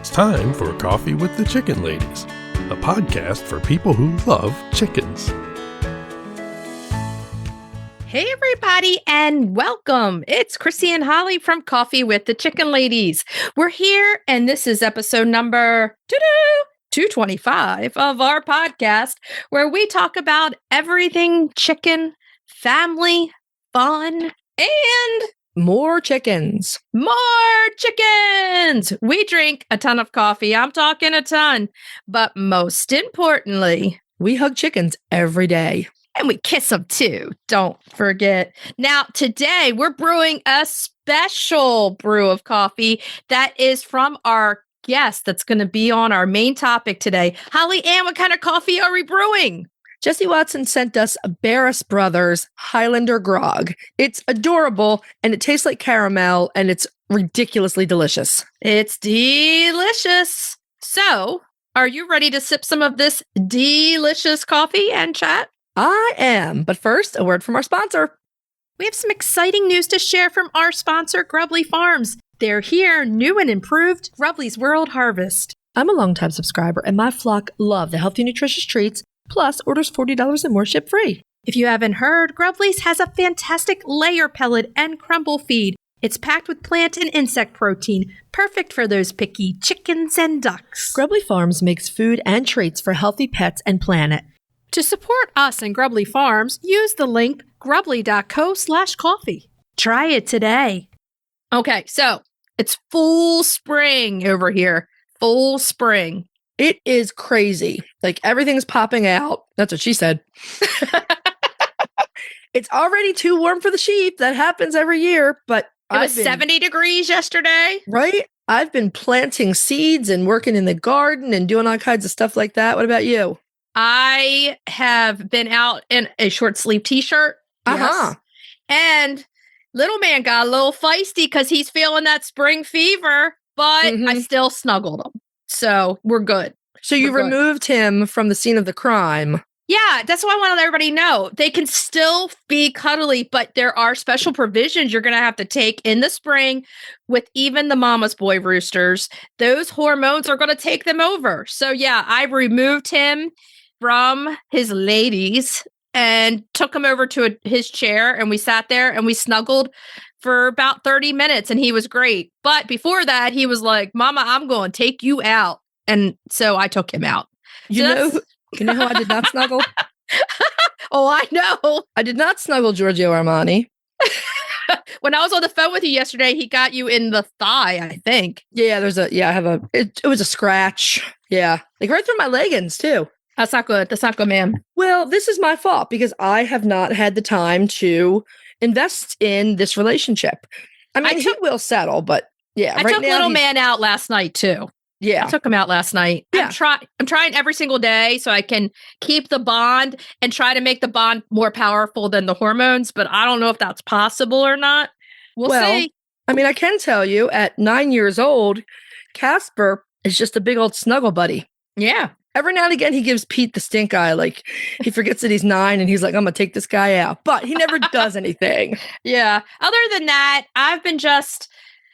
It's time for Coffee with the Chicken Ladies, a podcast for people who love chickens. Hey everybody, and welcome. It's Chrisie&Holly from Coffee with the Chicken Ladies. We're here, and this is episode number 225 of our podcast, where we talk about everything chicken, family, fun, and more chickens. More chickens! We drink a ton of coffee. I'm talking a ton. But most importantly, we hug chickens every day. And we kiss them too. Don't forget. Now, today we're brewing a special brew of coffee that is from our guest that's going to be on our main topic today. Holly Ann, what kind of coffee are we brewing? Jessy Watson sent us Barris Brothers Highlander Grog. It's adorable, and it tastes like caramel, and it's ridiculously delicious. It's delicious. So, are you ready to sip some of this delicious coffee and chat? I am, but first, a word from our sponsor. We have some exciting news to share from our sponsor, Grubbly Farms. They're here, new and improved, Grubbly's World Harvest. I'm a longtime subscriber, and my flock love the healthy, nutritious treats, plus orders $40 and more ship free. If you haven't heard, Grubbly's has a fantastic layer pellet and crumble feed. It's packed with plant and insect protein, perfect for those picky chickens and ducks. Grubbly Farms makes food and treats for healthy pets and planet. To support us and Grubbly Farms, use the link grubbly.co/coffee. Try it today. Okay, so it's full spring over here. Full spring. It is crazy. Like, everything's popping out. That's what she said. It's already too warm for the sheep. That happens every year, but it was 70 degrees yesterday. Right? I've been planting seeds and working in the garden and doing all kinds of stuff like that. What about you? I have been out in a short sleeve t-shirt. Yes. And little man got a little feisty because he's feeling that spring fever, but I still snuggled him. So we're good. So you removed him from the scene of the crime. Yeah, that's what I want to let everybody know. They can still be cuddly, but there are special provisions you're going to have to take in the spring with even the mama's boy roosters. Those hormones are going to take them over. So yeah, I removed him from his ladies and took him over to his chair, and we sat there and we snuggled for about 30 minutes, and he was great. But before that, he was like, Mama, I'm going to take you out. And so I took him out. You know who I did not snuggle? Oh, I know. I did not snuggle Giorgio Armani. When I was on the phone with you yesterday, he got you in the thigh, I think. Yeah, it was a scratch. Yeah. Like right through my leggings too. That's not good. That's not good, ma'am. Well, this is my fault because I have not had the time to invest in this relationship. I mean, he will settle, but yeah. I took little man out last night too. Yeah. I took him out last night. Yeah. I'm trying every single day so I can keep the bond and try to make the bond more powerful than the hormones, but I don't know if that's possible or not. We'll see. I mean, I can tell you at 9 years old, Casper is just a big old snuggle buddy. Yeah. Every now and again, he gives Pete the stink eye. Like, he forgets that he's 9 and he's like, I'm going to take this guy out. But he never does anything. Yeah. Other than that, I've been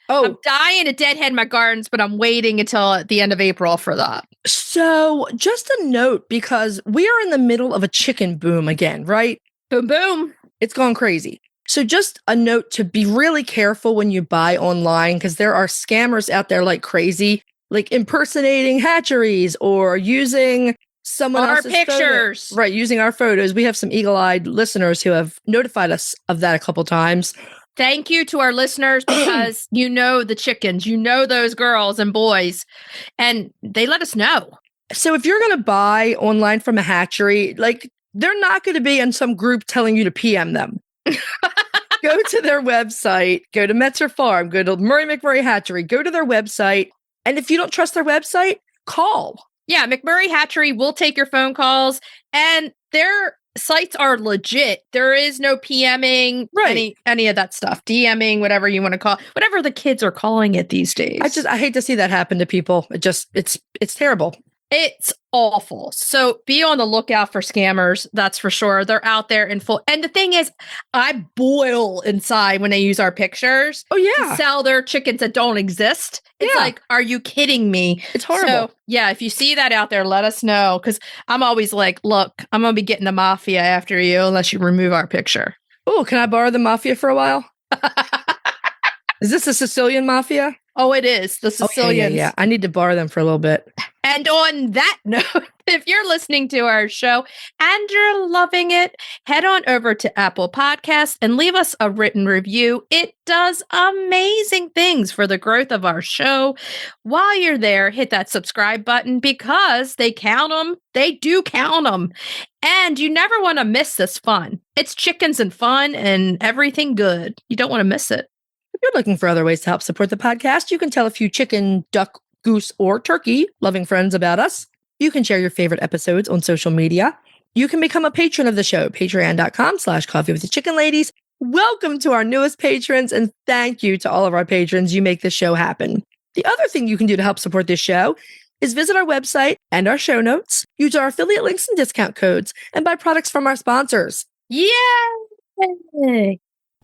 I'm dying to deadhead my gardens, but I'm waiting until the end of April for that. So just a note, because we are in the middle of a chicken boom again, right? Boom, boom. It's gone crazy. So just a note to be really careful when you buy online, because there are scammers out there like crazy, like impersonating hatcheries or using someone else's pictures. Photo. Right, using our photos. We have some eagle-eyed listeners who have notified us of that a couple times. Thank you to our listeners because you know the chickens, you know those girls and boys, and they let us know. So if you're going to buy online from a hatchery, like they're not going to be in some group telling you to PM them. Go to their website, go to Metzer Farm, go to Murray McMurray Hatchery, go to their website. And if you don't trust their website, call. Yeah, McMurray Hatchery will take your phone calls, and their sites are legit. There is no PMing, right? Any of that stuff, DMing, whatever you want to call, whatever the kids are calling it these days. I hate to see that happen to people. It's terrible. It's awful. So be on the lookout for scammers. That's for sure. They're out there in full. And the thing is, I boil inside when they use our pictures to sell their chickens that don't exist. It's like, are you kidding me? It's horrible. So, yeah, if you see that out there, let us know. Because I'm always like, look, I'm going to be getting the mafia after you unless you remove our picture. Oh, can I borrow the mafia for a while? Is this the Sicilian mafia? Oh, it is. The Sicilians. Yeah. I need to borrow them for a little bit. And on that note, if you're listening to our show and you're loving it, head on over to Apple Podcasts and leave us a written review. It does amazing things for the growth of our show. While you're there, hit that subscribe button because they count them. They do count them. And you never want to miss this fun. It's chickens and fun and everything good. You don't want to miss it. If you're looking for other ways to help support the podcast, you can tell a few chicken, duck, goose, or turkey loving friends about us. You can share your favorite episodes on social media. You can become a patron of the show, patreon.com/coffee with the chicken ladies. Welcome to our newest patrons, and thank you to all of our patrons. You make this show happen. The other thing you can do to help support this show is visit our website and our show notes, use our affiliate links and discount codes, and buy products from our sponsors. Yay!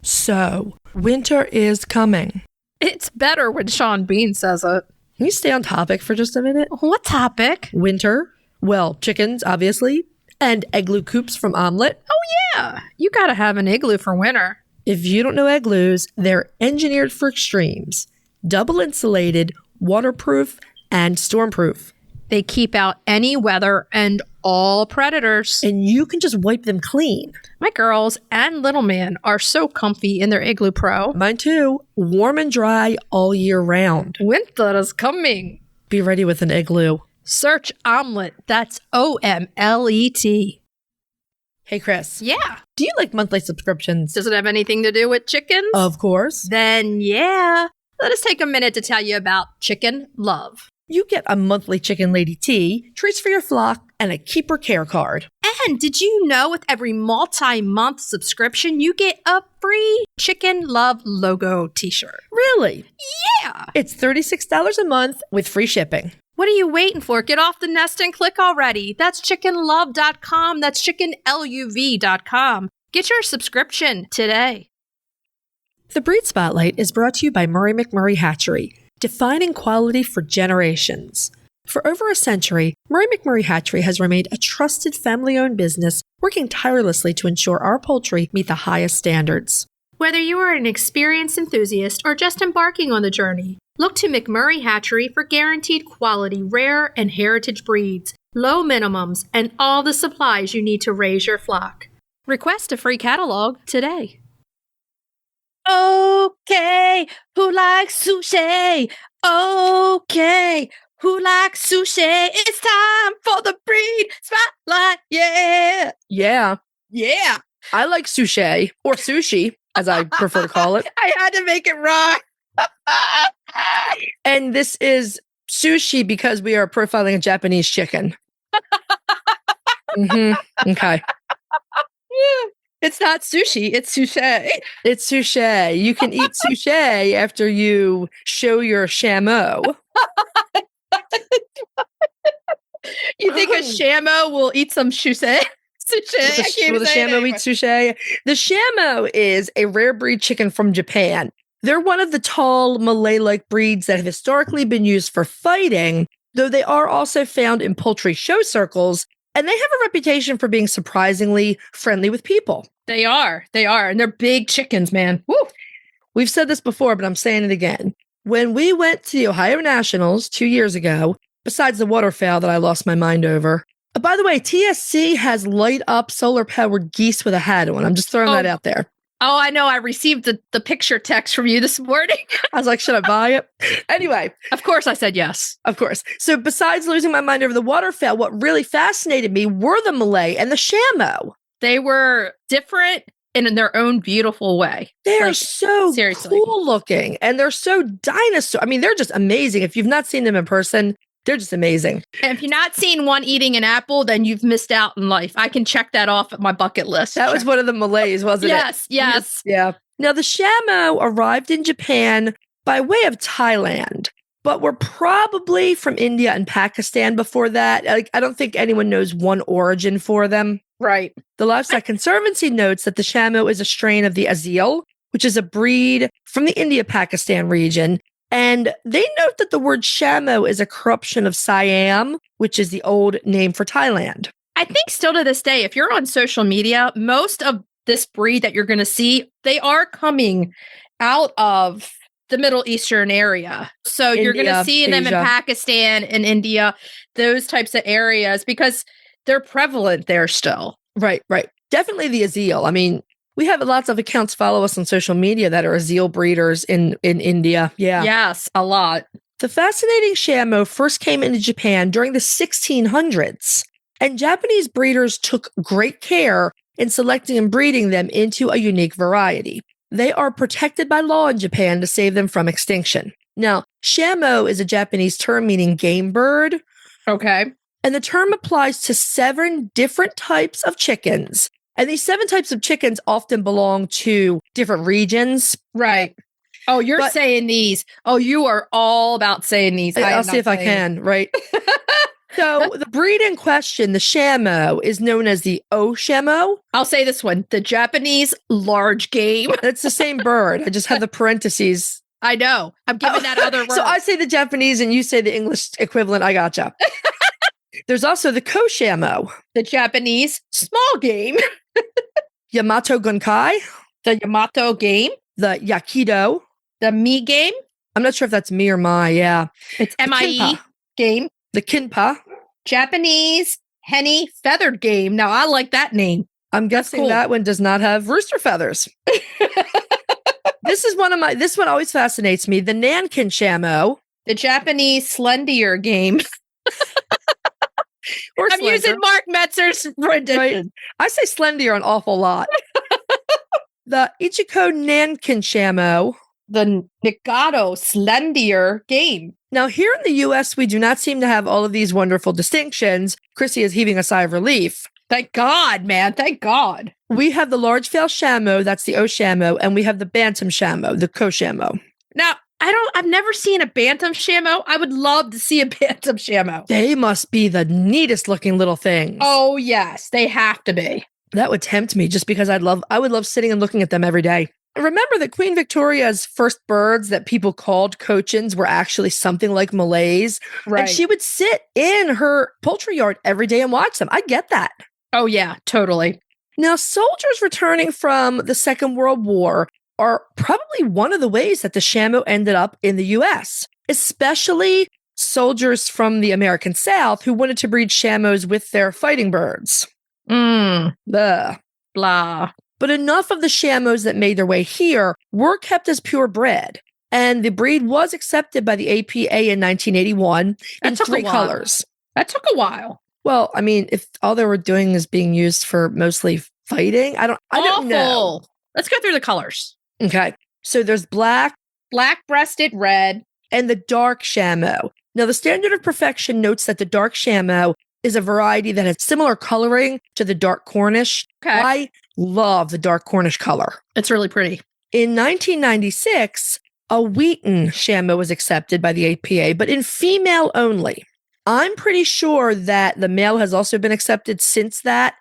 So, winter is coming. It's better when Sean Bean says it. Can you stay on topic for just a minute? What topic? Winter. Well, chickens, obviously, and igloo coops from Omelette. Oh, yeah. You got to have an igloo for winter. If you don't know igloos, they're engineered for extremes. Double insulated, waterproof, and stormproof. They keep out any weather and all predators. And you can just wipe them clean. My girls and little man are so comfy in their Igloo Pro. Mine too. Warm and dry all year round. Winter is coming. Be ready with an igloo. Search Omelette. That's OMLET. Hey, Chris. Yeah. Do you like monthly subscriptions? Does it have anything to do with chickens? Of course. Then, yeah. Let us take a minute to tell you about Chicken Love. You get a monthly Chicken Lady tee, treats for your flock, and a keeper care card. And did you know with every multi-month subscription, you get a free Chicken Love logo t-shirt? Really? Yeah. It's $36 a month with free shipping. What are you waiting for? Get off the nest and click already. That's chickenlove.com. That's chickenluv.com. Get your subscription today. The Breed Spotlight is brought to you by Murray McMurray Hatchery, defining quality for generations. For over a century, Murray McMurray Hatchery has remained a trusted family-owned business working tirelessly to ensure our poultry meet the highest standards. Whether you are an experienced enthusiast or just embarking on the journey, look to McMurray Hatchery for guaranteed quality, rare and heritage breeds, low minimums, and all the supplies you need to raise your flock. Request a free catalog today. Okay, who likes sushi? Okay, who likes sushi? It's time for the Breed Spotlight. Yeah. Yeah. I like sushi, or sushi, as I prefer to call it. I had to make it right. And this is sushi because we are profiling a Japanese chicken. Okay. It's not sushi, it's sushi. It's sushi. You can eat sushi after you show your Shamo. You think a Shamo will eat some sushi? Will the Shamo eat sushi? The Shamo is a rare breed chicken from Japan. They're one of the tall Malay-like breeds that have historically been used for fighting, though they are also found in poultry show circles, and they have a reputation for being surprisingly friendly with people. They are. And they're big chickens, man. Woo! We've said this before, but I'm saying it again. When we went to the Ohio Nationals 2 years ago, besides the waterfowl that I lost my mind over, by the way, TSC has light up solar powered geese with a hat on. I'm just throwing that out there. Oh, I know. I received the picture text from you this morning. I was like, should I buy it? Anyway. Of course I said yes. Of course. So besides losing my mind over the waterfowl, what really fascinated me were the Malay and the Shamo. They were different in their own beautiful way. They are so cool looking and they're so dinosaur. I mean, they're just amazing. If you've not seen them in person, they're just amazing. And if you've not seen one eating an apple, then you've missed out in life. I can check that off at my bucket list. That was one of the Malays, wasn't it? Yes. Yeah. Now, the Shamo arrived in Japan by way of Thailand, but were probably from India and Pakistan before that. Like, I don't think anyone knows one origin for them. Right. The Livestock Conservancy notes that the Shamo is a strain of the Azil, which is a breed from the India-Pakistan region. And they note that the word Shamo is a corruption of Siam, which is the old name for Thailand. I think still to this day, if you're on social media, most of this breed that you're going to see, they are coming out of the Middle Eastern area. So you're going to see them in Pakistan and India, those types of areas, because they're prevalent there still. Right. Definitely the Azil. I mean, we have lots of accounts follow us on social media that are Azil breeders in India. Yeah. Yes, a lot. The fascinating Shamo first came into Japan during the 1600s, and Japanese breeders took great care in selecting and breeding them into a unique variety. They are protected by law in Japan to save them from extinction. Now, Shamo is a Japanese term meaning game bird. Okay. And the term applies to 7 different types of chickens. And these 7 types of chickens often belong to different regions. Right. Oh, you're saying these. Oh, you are all about saying these. I'll see if I can, right? So the breed in question, the Shamo, is known as the O-Shamo. I'll say this one, the Japanese large game. It's the same bird. I just have the parentheses. I know. I'm giving that other word. So I say the Japanese and you say the English equivalent. I gotcha. There's also the Ko-Shamo. The Japanese small game. Yamato Gunkai. The Yamato game. The Yakido. The Mi game. I'm not sure if that's me or my, yeah. It's MIE game. The Kinpa. Japanese Henny feathered game. Now, I like that name. I'm guessing that one does not have rooster feathers. This one always fascinates me. The Nankin Shamo. The Japanese Slendier game. I'm using Mark Metzer's rendition. Right. I say Slendier an awful lot. The Ichiko Nankin Shamo. The Nikado Slendier game. Now, here in the U.S., we do not seem to have all of these wonderful distinctions. Chrissy is heaving a sigh of relief. Thank God, man. Thank God. We have the large-tail Shamo, that's the O-Shamo, and we have the Bantam Shamo, the Ko-Shamo. Now, I've never seen a Bantam Shamo. I would love to see a Bantam Shamo. They must be the neatest looking little things. Oh, yes. They have to be. That would tempt me just because I would love sitting and looking at them every day. Remember that Queen Victoria's first birds that people called Cochins were actually something like Malays. Right. And she would sit in her poultry yard every day and watch them. I get that. Oh, yeah, totally. Now, soldiers returning from the Second World War are probably one of the ways that the Shamo ended up in the U.S., especially soldiers from the American South who wanted to breed Shamos with their fighting birds. Blah. But enough of the Shamos that made their way here were kept as purebred, and the breed was accepted by the APA in 1981 in 3 colors. That took a while. Well, I mean, if all they were doing is being used for mostly fighting, I don't know. Let's go through the colors. Okay. So there's black-breasted red, and the dark Shamo. Now, the Standard of Perfection notes that the dark Shamo is a variety that has similar coloring to the dark Cornish. Okay. I love the dark Cornish color. It's really pretty. In 1996, a Wheaton Shamo was accepted by the APA, but in female only. I'm pretty sure that the male has also been accepted since that.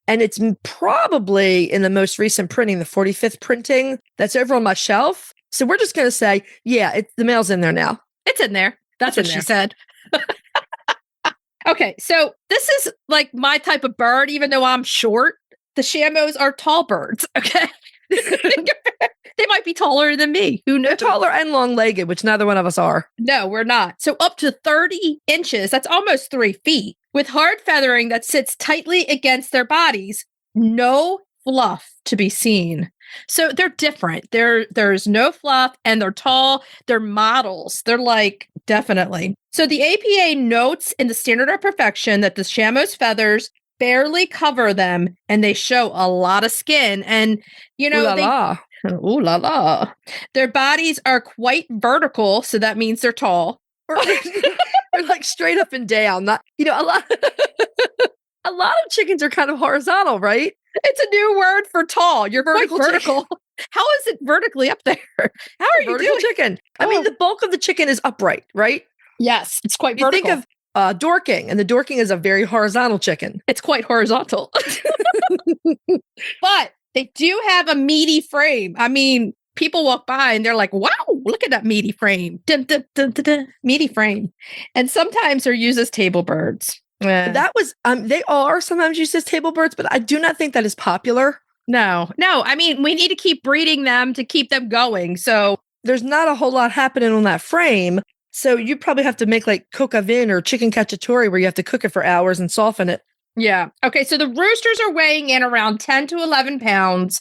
And it's probably in the most recent printing, the 45th printing that's over on my shelf. So we're just going to say, yeah, the male's in there now. It's in there. That's what she said. Okay, so this is like my type of bird, even though I'm short. The Shamos are tall birds, okay? They might be taller than me. Who knows? They're taller and long-legged, which neither one of us are. No, we're not. So up to 30 inches, that's almost 3 feet, with hard feathering that sits tightly against their bodies. No fluff to be seen. So they're different. There's no fluff, and they're tall. They're models. They're like, definitely. So the APA notes in the Standard of Perfection that the Shamo's feathers barely cover them, and they show a lot of skin. And, you know, ooh la la. Their bodies are quite vertical, so that means they're tall. They're like straight up and down. Not, a lot of chickens are kind of horizontal, right? It's a new word for tall. You're quite vertical. How is it vertically up there? How are you Vertical doing? chicken. I mean, the bulk of the chicken is upright, right? Yes, it's quite You vertical. think of dorking, and the dorking is a very horizontal chicken. It's quite horizontal. But they do have a meaty frame. I mean, people walk by and they're like, wow, look at that meaty frame. Dun, dun, dun, dun, dun. Meaty frame. And sometimes they're used as table birds. That was, they are sometimes used as table birds, but I do not think that is popular. No. I mean, we need to keep breeding them to keep them going. So there's not a whole lot happening on that frame. So you probably have to make like coq au vin or chicken cacciatore where you have to cook it for hours and soften it. Yeah. Okay. So the roosters are weighing in around 10 to 11 pounds.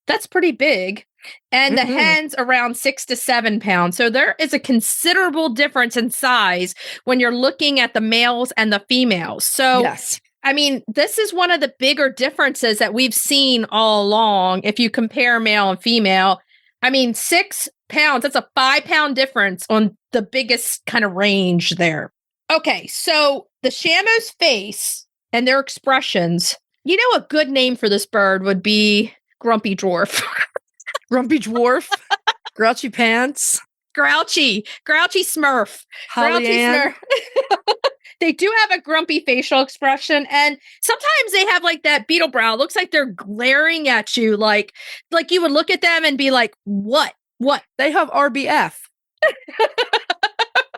That's pretty big. And the hens around 6 to 7 pounds. So there is a considerable difference in size when you're looking at the males and the females. So, yes. I mean, this is one of the bigger differences that we've seen all along. If you compare male and female, I mean, 6 pounds, that's a 5-pound difference on the biggest kind of range there. Okay. So the Shamo's face and their expressions, you know, a good name for this bird would be Grumpy Dwarf. Grumpy Dwarf, Grouchy Pants, Grouchy Smurf, Holly Grouchy Ann. Smurf. They do have a grumpy facial expression, and sometimes they have like that beetle brow. It looks like they're glaring at you, like you would look at them and be like, "What? What?" They have RBF.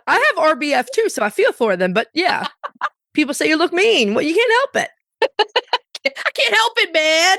I have RBF too, so I feel for them. But yeah, people say you look mean. Well, you can't help it. I can't help it, man.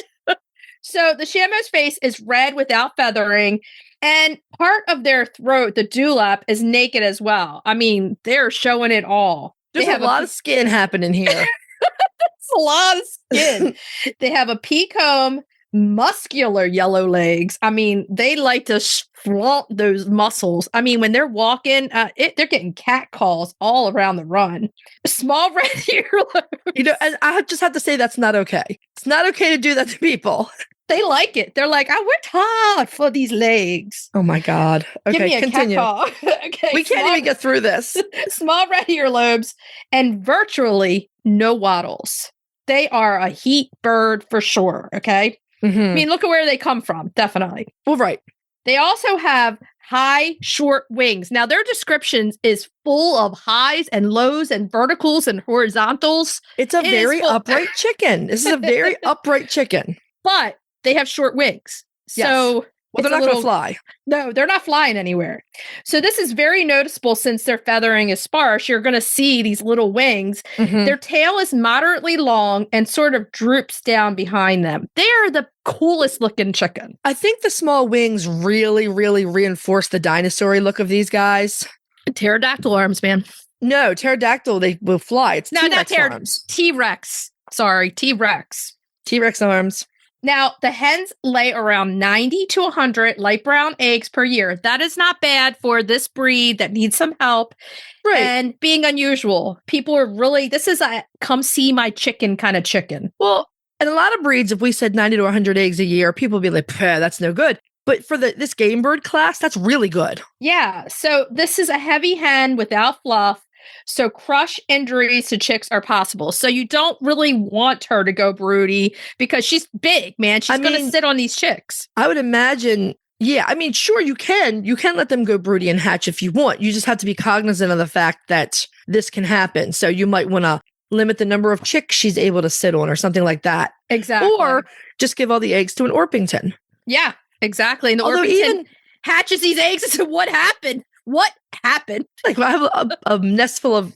So the Shamo's face is red without feathering, and part of their throat, the dewlap, is naked as well. I mean, they're showing it all. There's a lot of skin happening here. It's a lot of skin. They have a pea-comb, muscular yellow legs. I mean, they like to flaunt those muscles. I mean, when they're walking, they're getting cat calls all around the run. Small red earlobe. You know, and I just have to say that's not okay. It's not okay to do that to people. They like it. They're like, I worked hard for these legs. Oh my God. Okay, give me a continue. Cat call. Okay, we can't even get through this. Small red earlobes and virtually no wattles. They are a heat bird for sure. Okay. I mean, look at where they come from. Definitely. Well, right. They also have high, short wings. Now, their description is full of highs and lows and verticals and horizontals. It's a very upright chicken. This is a very upright chicken. But they have short wings. Yes. So they're not going to fly. No, they're not flying anywhere. So this is very noticeable since their feathering is sparse. You're going to see these little wings. Their tail is moderately long and sort of droops down behind them. They are the coolest looking chicken. I think the small wings really, really reinforce the dinosaur look of these guys. Pterodactyl arms, man. No, pterodactyl, they will fly. It's T-Rex arms. T-Rex. Sorry, T-Rex. T-Rex arms. Now, the hens lay around 90 to 100 light brown eggs per year. That is not bad for this breed that needs some help. Right. And being unusual. People are really, this is a come see my chicken kind of chicken. Well, and a lot of breeds, if we said 90 to 100 eggs a year, people would be like, that's no good. But for this game bird class, that's really good. Yeah. So this is a heavy hen without fluff. So crush injuries to chicks are possible. So you don't really want her to go broody because she's big, man. She's going to sit on these chicks. I would imagine. Yeah. I mean, sure, you can let them go broody and hatch if you want. You just have to be cognizant of the fact that this can happen. So you might want to limit the number of chicks she's able to sit on or something like that. Exactly. Or just give all the eggs to an Orpington. Yeah, exactly. And the Orpington hatches these eggs and said, what happened? What happened? Like, I have a nest full of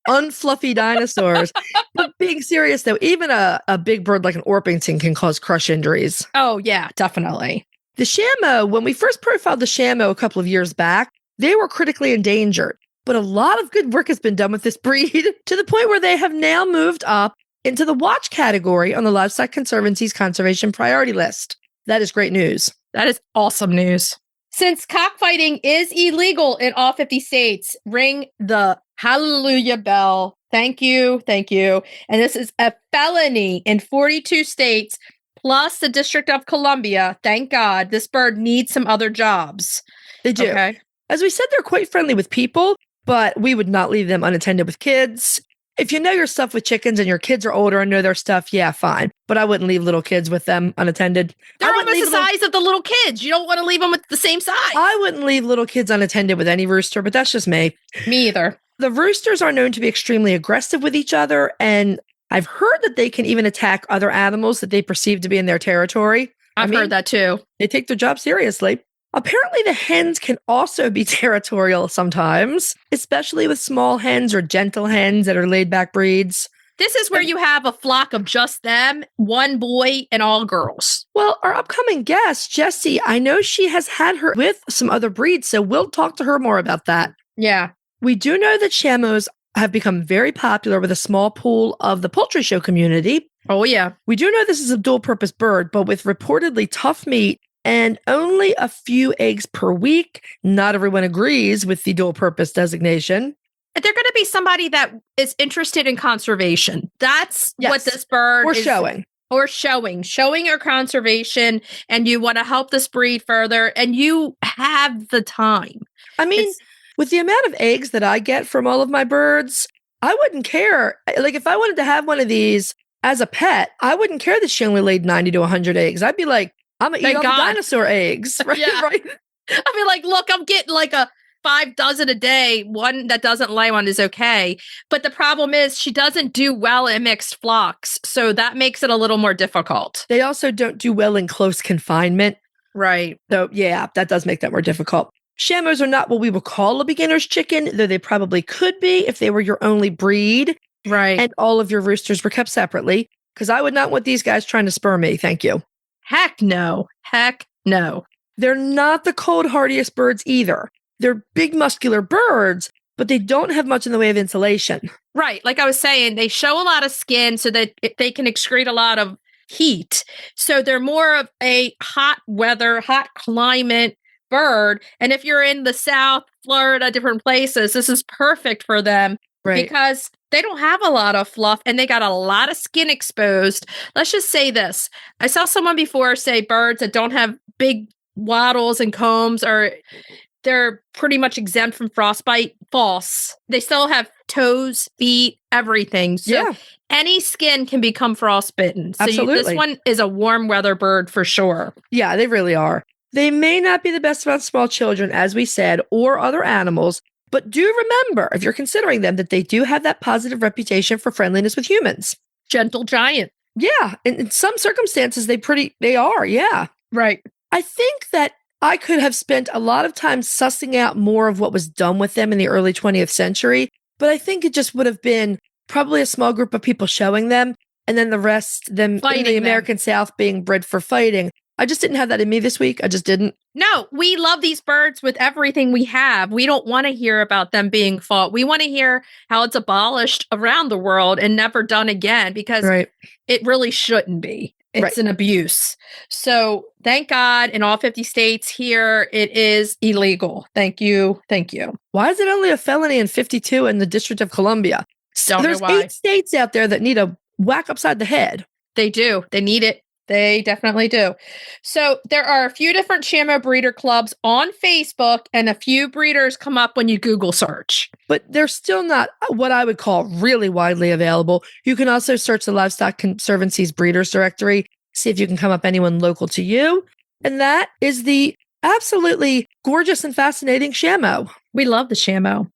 unfluffy dinosaurs. But being serious, though, even a big bird like an Orpington can cause crush injuries. Oh, yeah, definitely. The Shamo, when we first profiled the Shamo a couple of years back, they were critically endangered. But a lot of good work has been done with this breed to the point where they have now moved up into the watch category on the Livestock Conservancy's conservation priority list. That is great news. That is awesome news. Since cockfighting is illegal in all 50 states, ring the hallelujah bell. Thank you. Thank you. And this is a felony in 42 states, plus the District of Columbia. Thank God. This bird needs some other jobs. They do. Okay. As we said, they're quite friendly with people, but we would not leave them unattended with kids. If you know your stuff with chickens and your kids are older and know their stuff, yeah, fine. But I wouldn't leave little kids with them unattended. They're almost the size of the little kids. You don't want to leave them with the same size. I wouldn't leave little kids unattended with any rooster, but that's just me. Me either. The roosters are known to be extremely aggressive with each other, and I've heard that they can even attack other animals that they perceive to be in their territory. I've heard that too. They take their job seriously. Apparently, the hens can also be territorial sometimes, especially with small hens or gentle hens that are laid-back breeds. This is where you have a flock of just them, one boy and all girls. Well, our upcoming guest, Jessy, I know she has had her with some other breeds, so we'll talk to her more about that. Yeah. We do know that Shamos have become very popular with a small pool of the poultry show community. Oh, yeah. We do know this is a dual-purpose bird, but with reportedly tough meat and only a few eggs per week. Not everyone agrees with the dual-purpose designation. They're going to be somebody that is interested in conservation. That's what this bird is. Or showing or conservation, and you want to help this breed further, and you have the time. I mean, with the amount of eggs that I get from all of my birds, I wouldn't care. Like, if I wanted to have one of these as a pet, I wouldn't care that she only laid 90 to 100 eggs. I'd be like, I'm going to eat all the dinosaur eggs. Right? Yeah. Right? I'd be like, look, I'm getting like a 5 dozen a day. One that doesn't lay one is okay. But the problem is she doesn't do well in mixed flocks. So that makes it a little more difficult. They also don't do well in close confinement. Right. So yeah, that does make that more difficult. Shamos are not what we would call a beginner's chicken, though they probably could be if they were your only breed. Right. And all of your roosters were kept separately, because I would not want these guys trying to spur me. Thank you. Heck no. Heck no. They're not the cold hardiest birds either. They're big muscular birds, but they don't have much in the way of insulation. Right. Like I was saying, they show a lot of skin so that they can excrete a lot of heat. So they're more of a hot weather, hot climate bird. And if you're in the South, Florida, different places, this is perfect for them. Right. Because they don't have a lot of fluff and they got a lot of skin exposed. Let's just say this. I saw someone before say birds that don't have big wattles and combs they're pretty much exempt from frostbite. False. They still have toes, feet, everything. So any skin can become frostbitten. So this one is a warm weather bird for sure. Yeah, they really are. They may not be the best about small children, as we said, or other animals, but do remember, if you're considering them, that they do have that positive reputation for friendliness with humans. Gentle giant. Yeah. In some circumstances, they are. Yeah. Right. I think that I could have spent a lot of time sussing out more of what was done with them in the early 20th century, but I think it just would have been probably a small group of people showing them, and then the rest, them in the American South being bred for fighting. I just didn't have that in me this week. I just didn't. No, we love these birds with everything we have. We don't want to hear about them being fought. We want to hear how it's abolished around the world and never done again, because it really shouldn't be. It's an abuse. So thank God in all 50 states here, it is illegal. Thank you. Thank you. Why is it only a felony in 52 in the District of Columbia? There's 8 states out there that need a whack upside the head. They do. They need it. They definitely do. So there are a few different Shamo breeder clubs on Facebook, and a few breeders come up when you Google search. But they're still not what I would call really widely available. You can also search the Livestock Conservancy's breeders directory, see if you can come up anyone local to you. And that is the absolutely gorgeous and fascinating Shamo. We love the Shamo.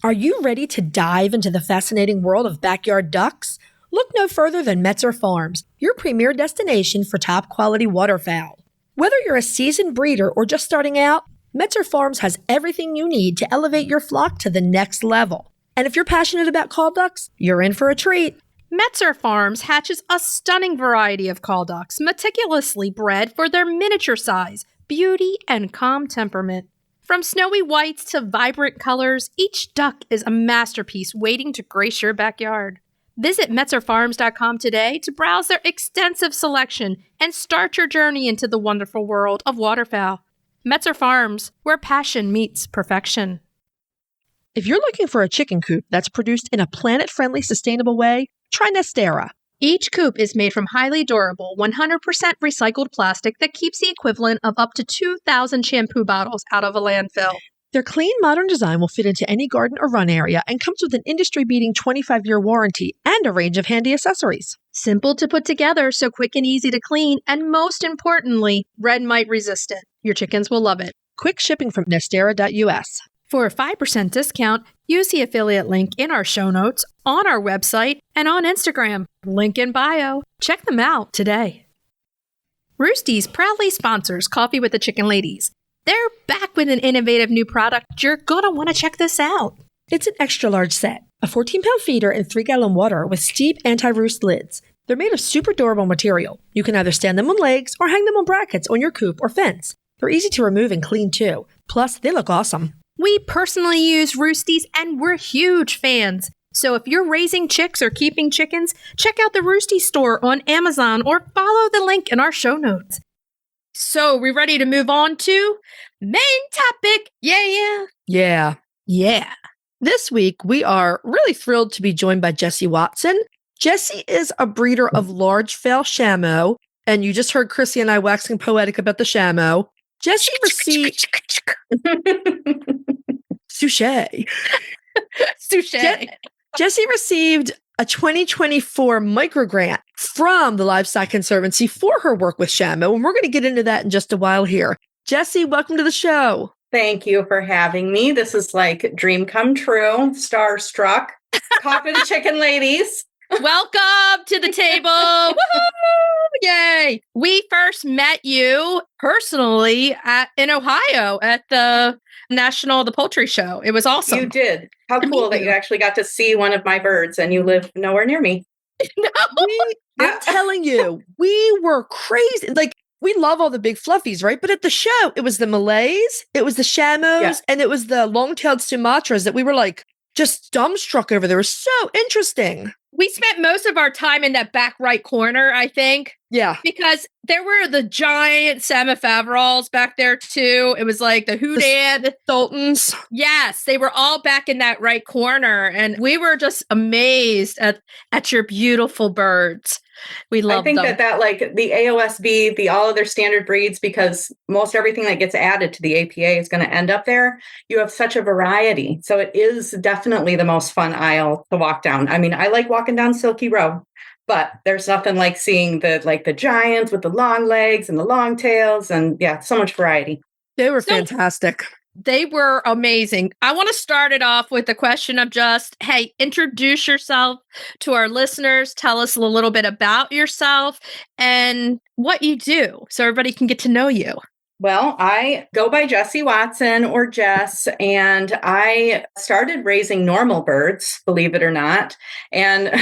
Are you ready to dive into the fascinating world of backyard ducks? Look no further than Metzer Farms, your premier destination for top-quality waterfowl. Whether you're a seasoned breeder or just starting out, Metzer Farms has everything you need to elevate your flock to the next level. And if you're passionate about call ducks, you're in for a treat. Metzer Farms hatches a stunning variety of call ducks, meticulously bred for their miniature size, beauty, and calm temperament. From snowy whites to vibrant colors, each duck is a masterpiece waiting to grace your backyard. Visit MetzerFarms.com today to browse their extensive selection and start your journey into the wonderful world of waterfowl. Metzer Farms, where passion meets perfection. If you're looking for a chicken coop that's produced in a planet-friendly, sustainable way, try Nestera. Each coop is made from highly durable, 100% recycled plastic that keeps the equivalent of up to 2,000 shampoo bottles out of a landfill. Their clean, modern design will fit into any garden or run area and comes with an industry-beating 25-year warranty and a range of handy accessories. Simple to put together, so quick and easy to clean, and most importantly, red mite resistant. Your chickens will love it. Quick shipping from Nestera US. For a 5% discount, use the affiliate link in our show notes, on our website, and on Instagram. Link in bio. Check them out today. Roosty's proudly sponsors Coffee with the Chicken Ladies. They're back with an innovative new product. You're going to want to check this out. It's an extra large set, a 14-pound feeder in 3-gallon water with steep anti-roost lids. They're made of super durable material. You can either stand them on legs or hang them on brackets on your coop or fence. They're easy to remove and clean too. Plus, they look awesome. We personally use Roosties and we're huge fans. So if you're raising chicks or keeping chickens, check out the Roosty store on Amazon or follow the link in our show notes. So we ready to move on to main topic? Yeah. This week, we are really thrilled to be joined by Jessy Watson. Jessy is a breeder of large fowl Shamo, and you just heard Chrissy and I waxing poetic about the Shamo. Jessy received... Sushi. Jessy received a 2024 microgrant from the Livestock Conservancy for her work with Shamo, and we're going to get into that in just a while here. Jessy, welcome to the show. Thank you for having me. This is like dream come true, starstruck. Coffee with the Chicken Ladies. Welcome to the table. Woohoo! Yay. We first met you personally in Ohio at the the Poultry Show. It was awesome. You did. How cool that you actually got to see one of my birds and you live nowhere near me. No. I'm telling you, we were crazy. Like, we love all the big fluffies, right? But at the show, it was the Malays, it was the Shamos, and it was the long-tailed Sumatras that we were like just dumbstruck over. They were so interesting. We spent most of our time in that back right corner, I think. Yeah. Because there were the giant Semifaverals back there too. It was like the Houdan. Sultans. Yes, they were all back in that right corner. And we were just amazed at your beautiful birds. We love them. I think that like the AOSB, all of their standard breeds, because most everything that gets added to the APA is going to end up there. You have such a variety. So it is definitely the most fun aisle to walk down. I mean, I like walking down Silky Row, but there's nothing like seeing the giants with the long legs and the long tails and so much variety. They were fantastic. They were amazing. I want to start it off with the question of just, hey, introduce yourself to our listeners. Tell us a little bit about yourself and what you do so everybody can get to know you. Well, I go by Jessy Watson or Jess, and I started raising normal birds, believe it or not. And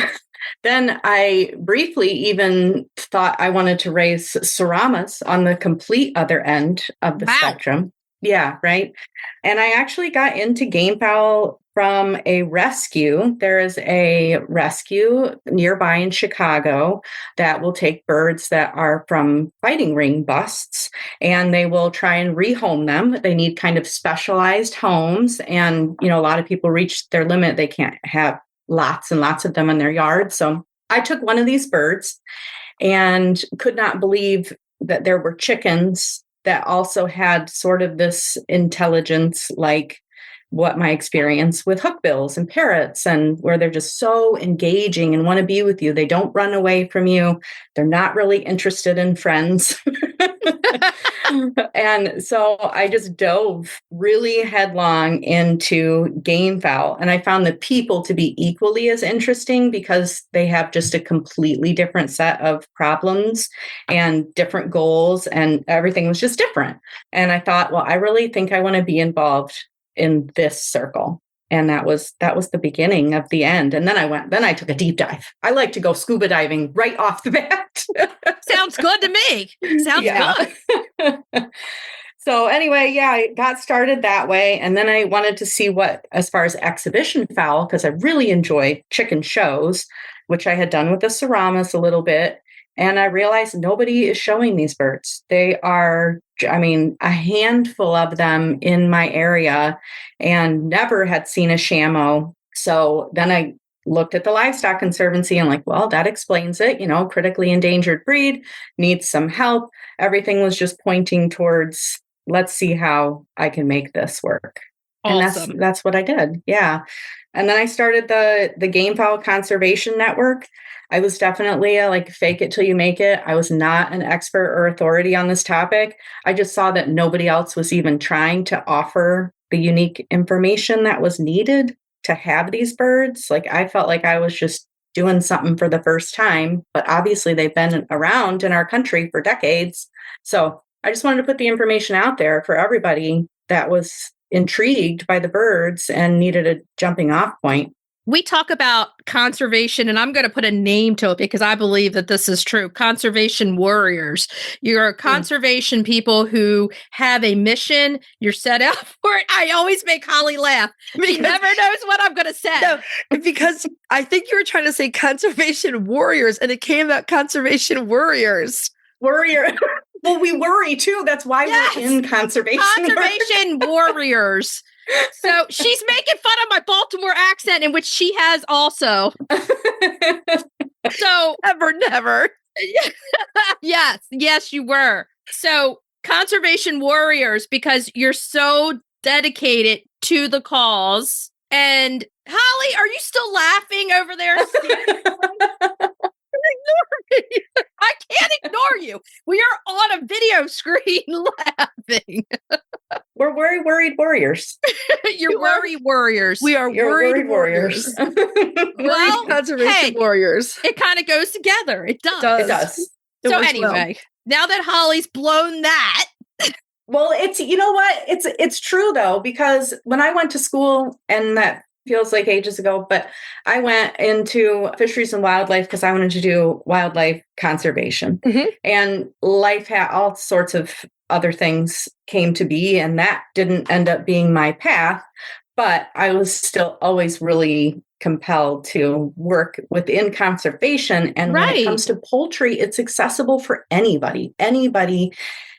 then I briefly even thought I wanted to raise Seramas on the complete other end of the spectrum. Yeah, right. And I actually got into Gamefowl from a rescue. There is a rescue nearby in Chicago that will take birds that are from fighting ring busts, and they will try and rehome them. They need kind of specialized homes. And, a lot of people reach their limit. They can't have lots and lots of them in their yard. So I took one of these birds and could not believe that there were chickens that also had sort of this intelligence like what my experience with hookbills and parrots, and where they're just so engaging and want to be with you. They don't run away from you. They're not really interested in friends. And so I just dove really headlong into Gamefowl. And I found the people to be equally as interesting because they have just a completely different set of problems and different goals, and everything was just different. And I thought, well, I really think I want to be involved in this circle. And that was the beginning of the end. And then I took a deep dive. I like to go scuba diving right off the bat. Sounds good to me. Sounds good. So anyway, I got started that way. And then I wanted to see what, as far as exhibition fowl, because I really enjoy chicken shows, which I had done with the Seramas a little bit. And I realized nobody is showing these birds. They are, a handful of them in my area, and never had seen a Shamo. So then I looked at the Livestock Conservancy and well, that explains it. Critically endangered breed, needs some help. Everything was just pointing towards, let's see how I can make this work. Awesome. And that's what I did. Yeah. And then I started the Gamefowl Conservation Network. I was definitely a fake it till you make it. I was not an expert or authority on this topic. I just saw that nobody else was even trying to offer the unique information that was needed to have these birds. I felt like I was just doing something for the first time, but obviously they've been around in our country for decades. So I just wanted to put the information out there for everybody that was intrigued by the birds and needed a jumping off point. We talk about conservation, and I'm going to put a name to it because I believe that this is true. Conservation warriors. You're conservation people who have a mission. You're set out for it. I always make Holly laugh. She never knows what I'm going to say. No, because I think you were trying to say conservation warriors, and it came out conservation warriors. Warrior. Well, we worry too. That's why we're in conservation. Conservation warriors. So she's making fun of my Baltimore accent, in which she has also. So never. Yes, you were. So conservation warriors, because you're so dedicated to the cause. And Holly, are you still laughing over there? Ignore me. I can't ignore you. We are on a video screen laughing. We're worried warriors. You're worry warriors. We are worried warriors. Well, conservation warriors. It kind of goes together. It does. It does. So anyway, now that Holly's blown that. Well, it's, you know what? It's true though, because when I went to school, and that feels like ages ago, but I went into fisheries and wildlife because I wanted to do wildlife conservation. Mm-hmm. And life had all sorts of other things came to be, and that didn't end up being my path. But I was still always really compelled to work within conservation. And when it comes to poultry, it's accessible for anybody. Anybody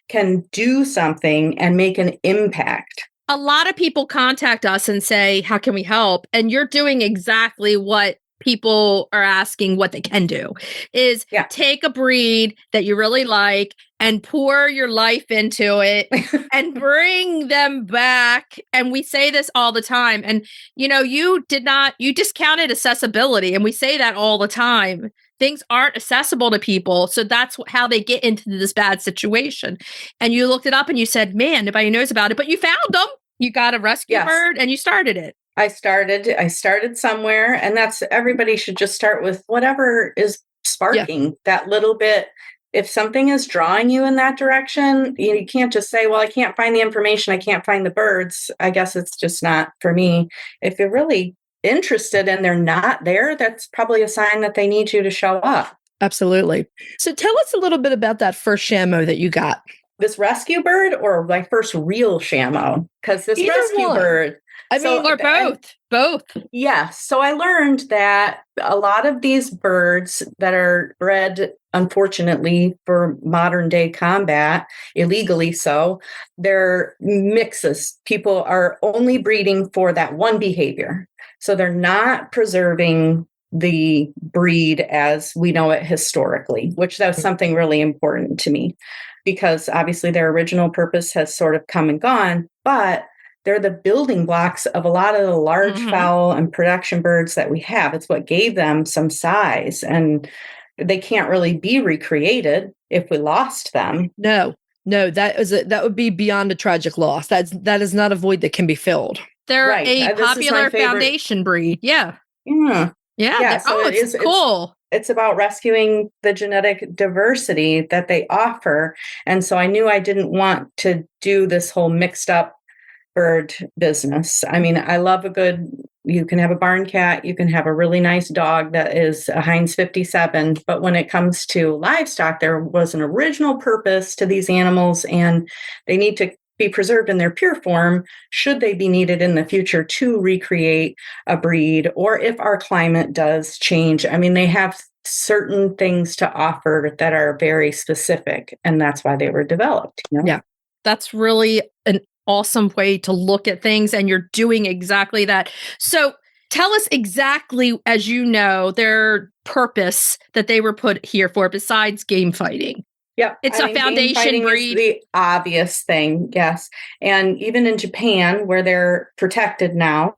can do something and make an impact. A lot of people contact us and say, how can we help? And you're doing exactly what people are asking what they can do, is take a breed that you really like and pour your life into it and bring them back. And we say this all the time. And, you discounted accessibility. And we say that all the time. Things aren't accessible to people. So that's how they get into this bad situation. And you looked it up and you said, man, nobody knows about it, but you found them. You got a rescue bird and you started it. I started somewhere, and everybody should just start with whatever is sparking that little bit. If something is drawing you in that direction, you can't just say, well, I can't find the information. I can't find the birds. I guess it's just not for me. If you're really interested and they're not there, that's probably a sign that they need you to show up. Absolutely. So tell us a little bit about that first Shamo that you got. This rescue bird or my first real Shamo? Because this rescue bird. Or both. Yes. So I learned that a lot of these birds that are bred, unfortunately, for modern day combat, illegally so, they're mixes. People are only breeding for that one behavior. So they're not preserving the breed as we know it historically, which that was something really important to me, because obviously their original purpose has sort of come and gone, but they're the building blocks of a lot of the large fowl and production birds that we have. It's what gave them some size, and they can't really be recreated if we lost them. No, that would be beyond a tragic loss. That is not a void that can be filled. They're a popular foundation breed. Yeah. So it's cool. It's about rescuing the genetic diversity that they offer. And so I knew I didn't want to do this whole mixed up bird business. I mean, I love you can have a barn cat, you can have a really nice dog that is a Heinz 57. But when it comes to livestock, there was an original purpose to these animals, and they need to be preserved in their pure form should they be needed in the future to recreate a breed, or if our climate does change. I mean, they have certain things to offer that are very specific, and that's why they were developed. Yeah, that's really an awesome way to look at things, and you're doing exactly that. So tell us exactly, as you know, their purpose that they were put here for besides game fighting. Yep. It's a game foundation fighting breed. is the obvious thing, yes. And even in Japan, where they're protected now,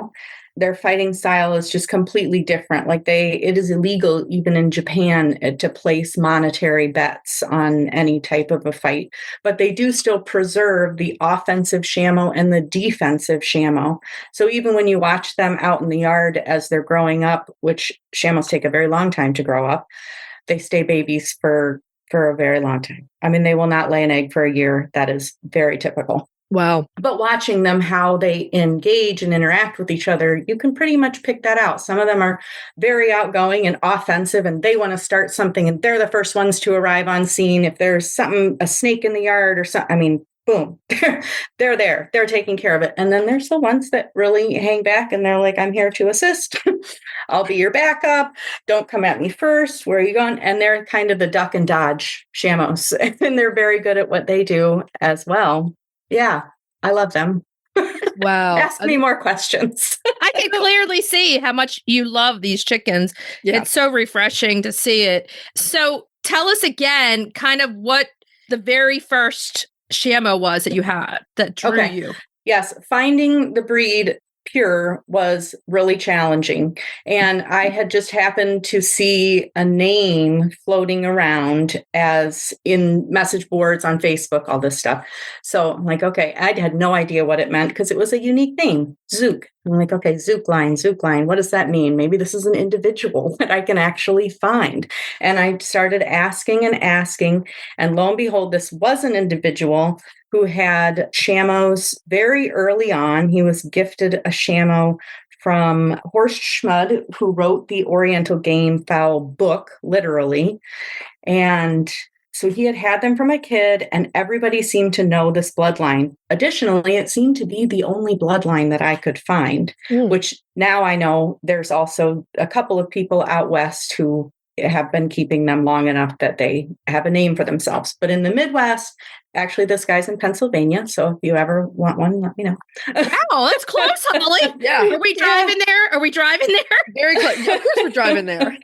their fighting style is just completely different. Like it is illegal even in Japan to place monetary bets on any type of a fight, but they do still preserve the offensive Shamo and the defensive Shamo. So even when you watch them out in the yard as they're growing up, which Shamos take a very long time to grow up, they stay babies for a very long time. I mean, they will not lay an egg for a year. That is very typical. Wow. But watching them, how they engage and interact with each other, you can pretty much pick that out. Some of them are very outgoing and offensive, and they want to start something, and they're the first ones to arrive on scene. If there's something, a snake in the yard or something, I mean, boom, they're there. They're taking care of it. And then there's the ones that really hang back and they're like, I'm here to assist. I'll be your backup. Don't come at me first. Where are you going? And they're kind of the duck and dodge Shamos. And they're very good at what they do as well. Yeah, I love them. Wow. Ask me more questions. I can clearly see how much you love these chickens. Yeah. It's so refreshing to see it. So tell us again kind of what the very first Shamo was that you had that drew you. Yes, finding the breed pure was really challenging. And I had just happened to see a name floating around as in message boards on Facebook, all this stuff. So I'm like, okay, I had no idea what it meant because it was a unique name, Zook. I'm like, okay, Zook line. What does that mean? Maybe this is an individual that I can actually find. And I started asking. And lo and behold, this was an individual who had Shamos very early on. He was gifted a Shamo from Horst Schmud, who wrote the Oriental Gamefowl book, literally. And so he had them from a kid, and everybody seemed to know this bloodline. Additionally, it seemed to be the only bloodline that I could find, which now I know there's also a couple of people out west who have been keeping them long enough that they have a name for themselves. But in the Midwest, actually, this guy's in Pennsylvania. So if you ever want one, let me know. Oh, that's close, Holly. Yeah. Are we driving there? Are we driving there? Very close. Yeah, of course we're driving there.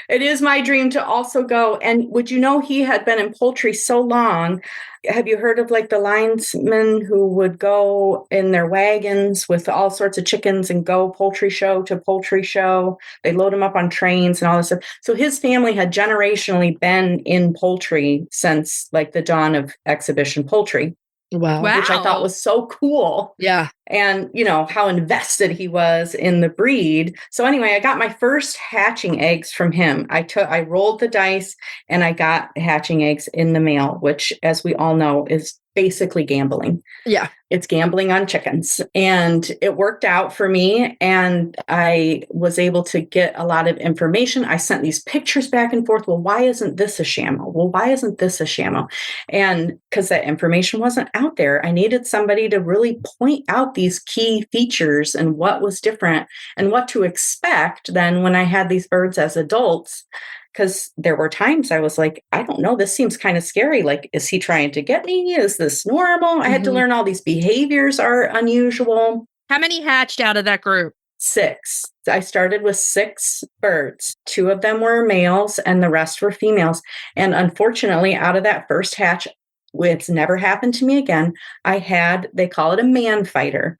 It is my dream to also go. And would you know, he had been in poultry so long. Have you heard of like the linesmen who would go in their wagons with all sorts of chickens and go poultry show to poultry show? They load them up on trains and all this stuff. So his family had generationally been in poultry since like the dawn of exhibition poultry. Wow. Which I thought was so cool. Yeah. And, you know, how invested he was in the breed. So anyway, I got my first hatching eggs from him. I rolled the dice and I got hatching eggs in the mail, which, as we all know, is basically gambling. Yeah. It's gambling on chickens. And it worked out for me. And I was able to get a lot of information. I sent these pictures back and forth. Well, why isn't this a Shamo? Well, why isn't this a Shamo? And because that information wasn't out there, I needed somebody to really point out these key features and what was different and what to expect then when I had these birds as adults. Because there were times I was like, I don't know, this seems kind of scary. Like, is he trying to get me? Is this normal? I had to learn all these behaviors are unusual. How many hatched out of that group? 6. I started with 6 birds. 2 of them were males and the rest were females. And unfortunately, out of that first hatch, it's never happened to me again. They call it a man fighter.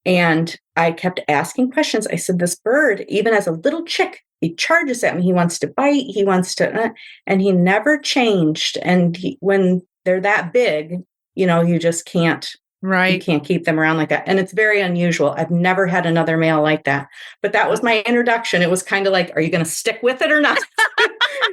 And I kept asking questions. I said, this bird, even as a little chick, he charges at me. He wants to bite. He wants to, and he never changed. And when they're that big, you know, you just can't. Right. You can't keep them around like that. And it's very unusual. I've never had another male like that. But that was my introduction. It was kind of like, are you going to stick with it or not?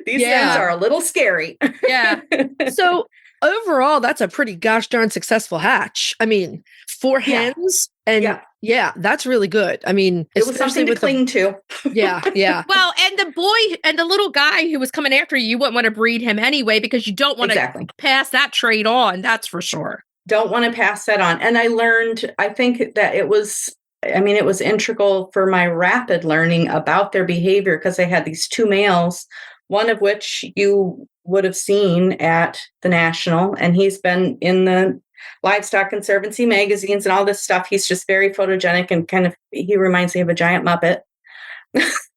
These things are a little scary. Yeah. So overall, that's a pretty gosh darn successful hatch. I mean, 4 hens and yeah, that's really good. I mean, it was something to cling to. Yeah. Yeah. Well, and the boy and the little guy who was coming after you wouldn't want to breed him anyway, because you don't want to pass that trait on. That's for sure. Don't want to pass that on. And I learned, I think that it was integral for my rapid learning about their behavior because they had these 2 males, one of which you would have seen at the National, and he's been in the Livestock Conservancy magazines and all this stuff. He's just very photogenic and he reminds me of a giant Muppet.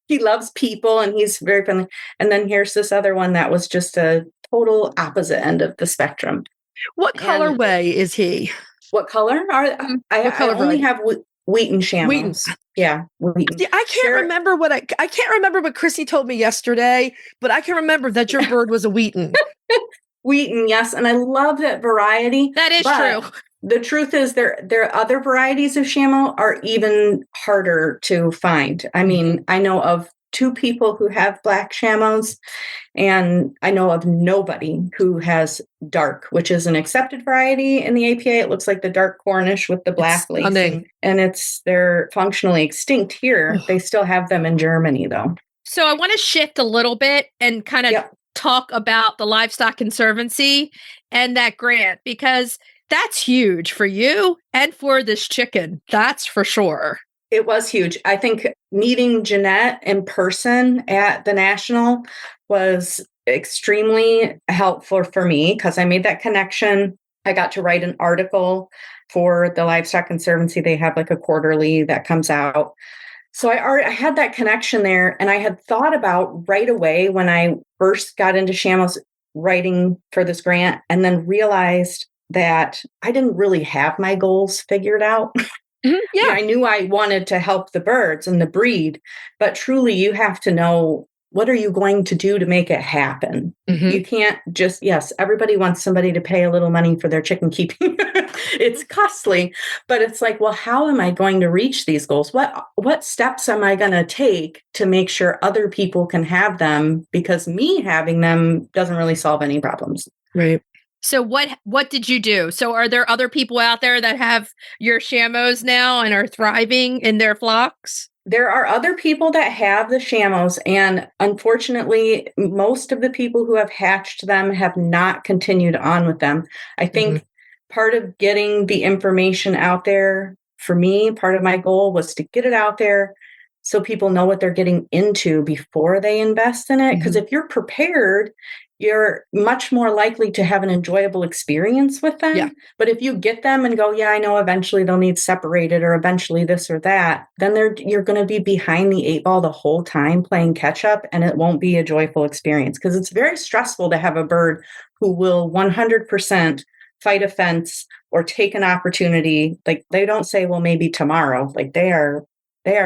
He loves people and he's very friendly. And then here's this other one that was just a total opposite end of the spectrum. What colorway is he? What color? I only have Wheaton Shamos. Yeah, Wheaton. See, I can't remember what Chrissy told me yesterday, but I can remember that your bird was a Wheaton. Wheaton, yes, and I love that variety. That is true. The truth is, there are other varieties of Shamo are even harder to find. I mean, I know of 2 people who have black Shamos, and I know of nobody who has dark, which is an accepted variety in the APA. It looks like the dark Cornish with the black lacing, and they're functionally extinct here. They still have them in Germany, though. So I want to shift a little bit and kind of talk about the Livestock Conservancy and that grant, because that's huge for you and for this chicken. That's for sure. It was huge. I think meeting Jeanette in person at the National was extremely helpful for me because I made that connection. I got to write an article for the Livestock Conservancy. They have like a quarterly that comes out. So I had that connection there, and I had thought about right away when I first got into Shamos writing for this grant, and then realized that I didn't really have my goals figured out. Yeah, I knew I wanted to help the birds and the breed, but truly you have to know, what are you going to do to make it happen? You can't just, everybody wants somebody to pay a little money for their chicken keeping. It's costly, but it's like, well, how am I going to reach these goals? What steps am I going to take to make sure other people can have them? Because me having them doesn't really solve any problems. Right. So what did you do? So are there other people out there that have your Shamos now and are thriving in their flocks? There are other people that have the Shamos, and unfortunately, most of the people who have hatched them have not continued on with them. I think part of getting the information out there, for me, part of my goal was to get it out there so people know what they're getting into before they invest in it. Because if you're prepared, you're much more likely to have an enjoyable experience with them. Yeah. But if you get them and go, I know eventually they'll need separated or eventually this or that, then you're going to be behind the 8 ball the whole time playing catch up, and it won't be a joyful experience because it's very stressful to have a bird who will 100% fight a fence or take an opportunity. Like they don't say, well, maybe tomorrow. Like they are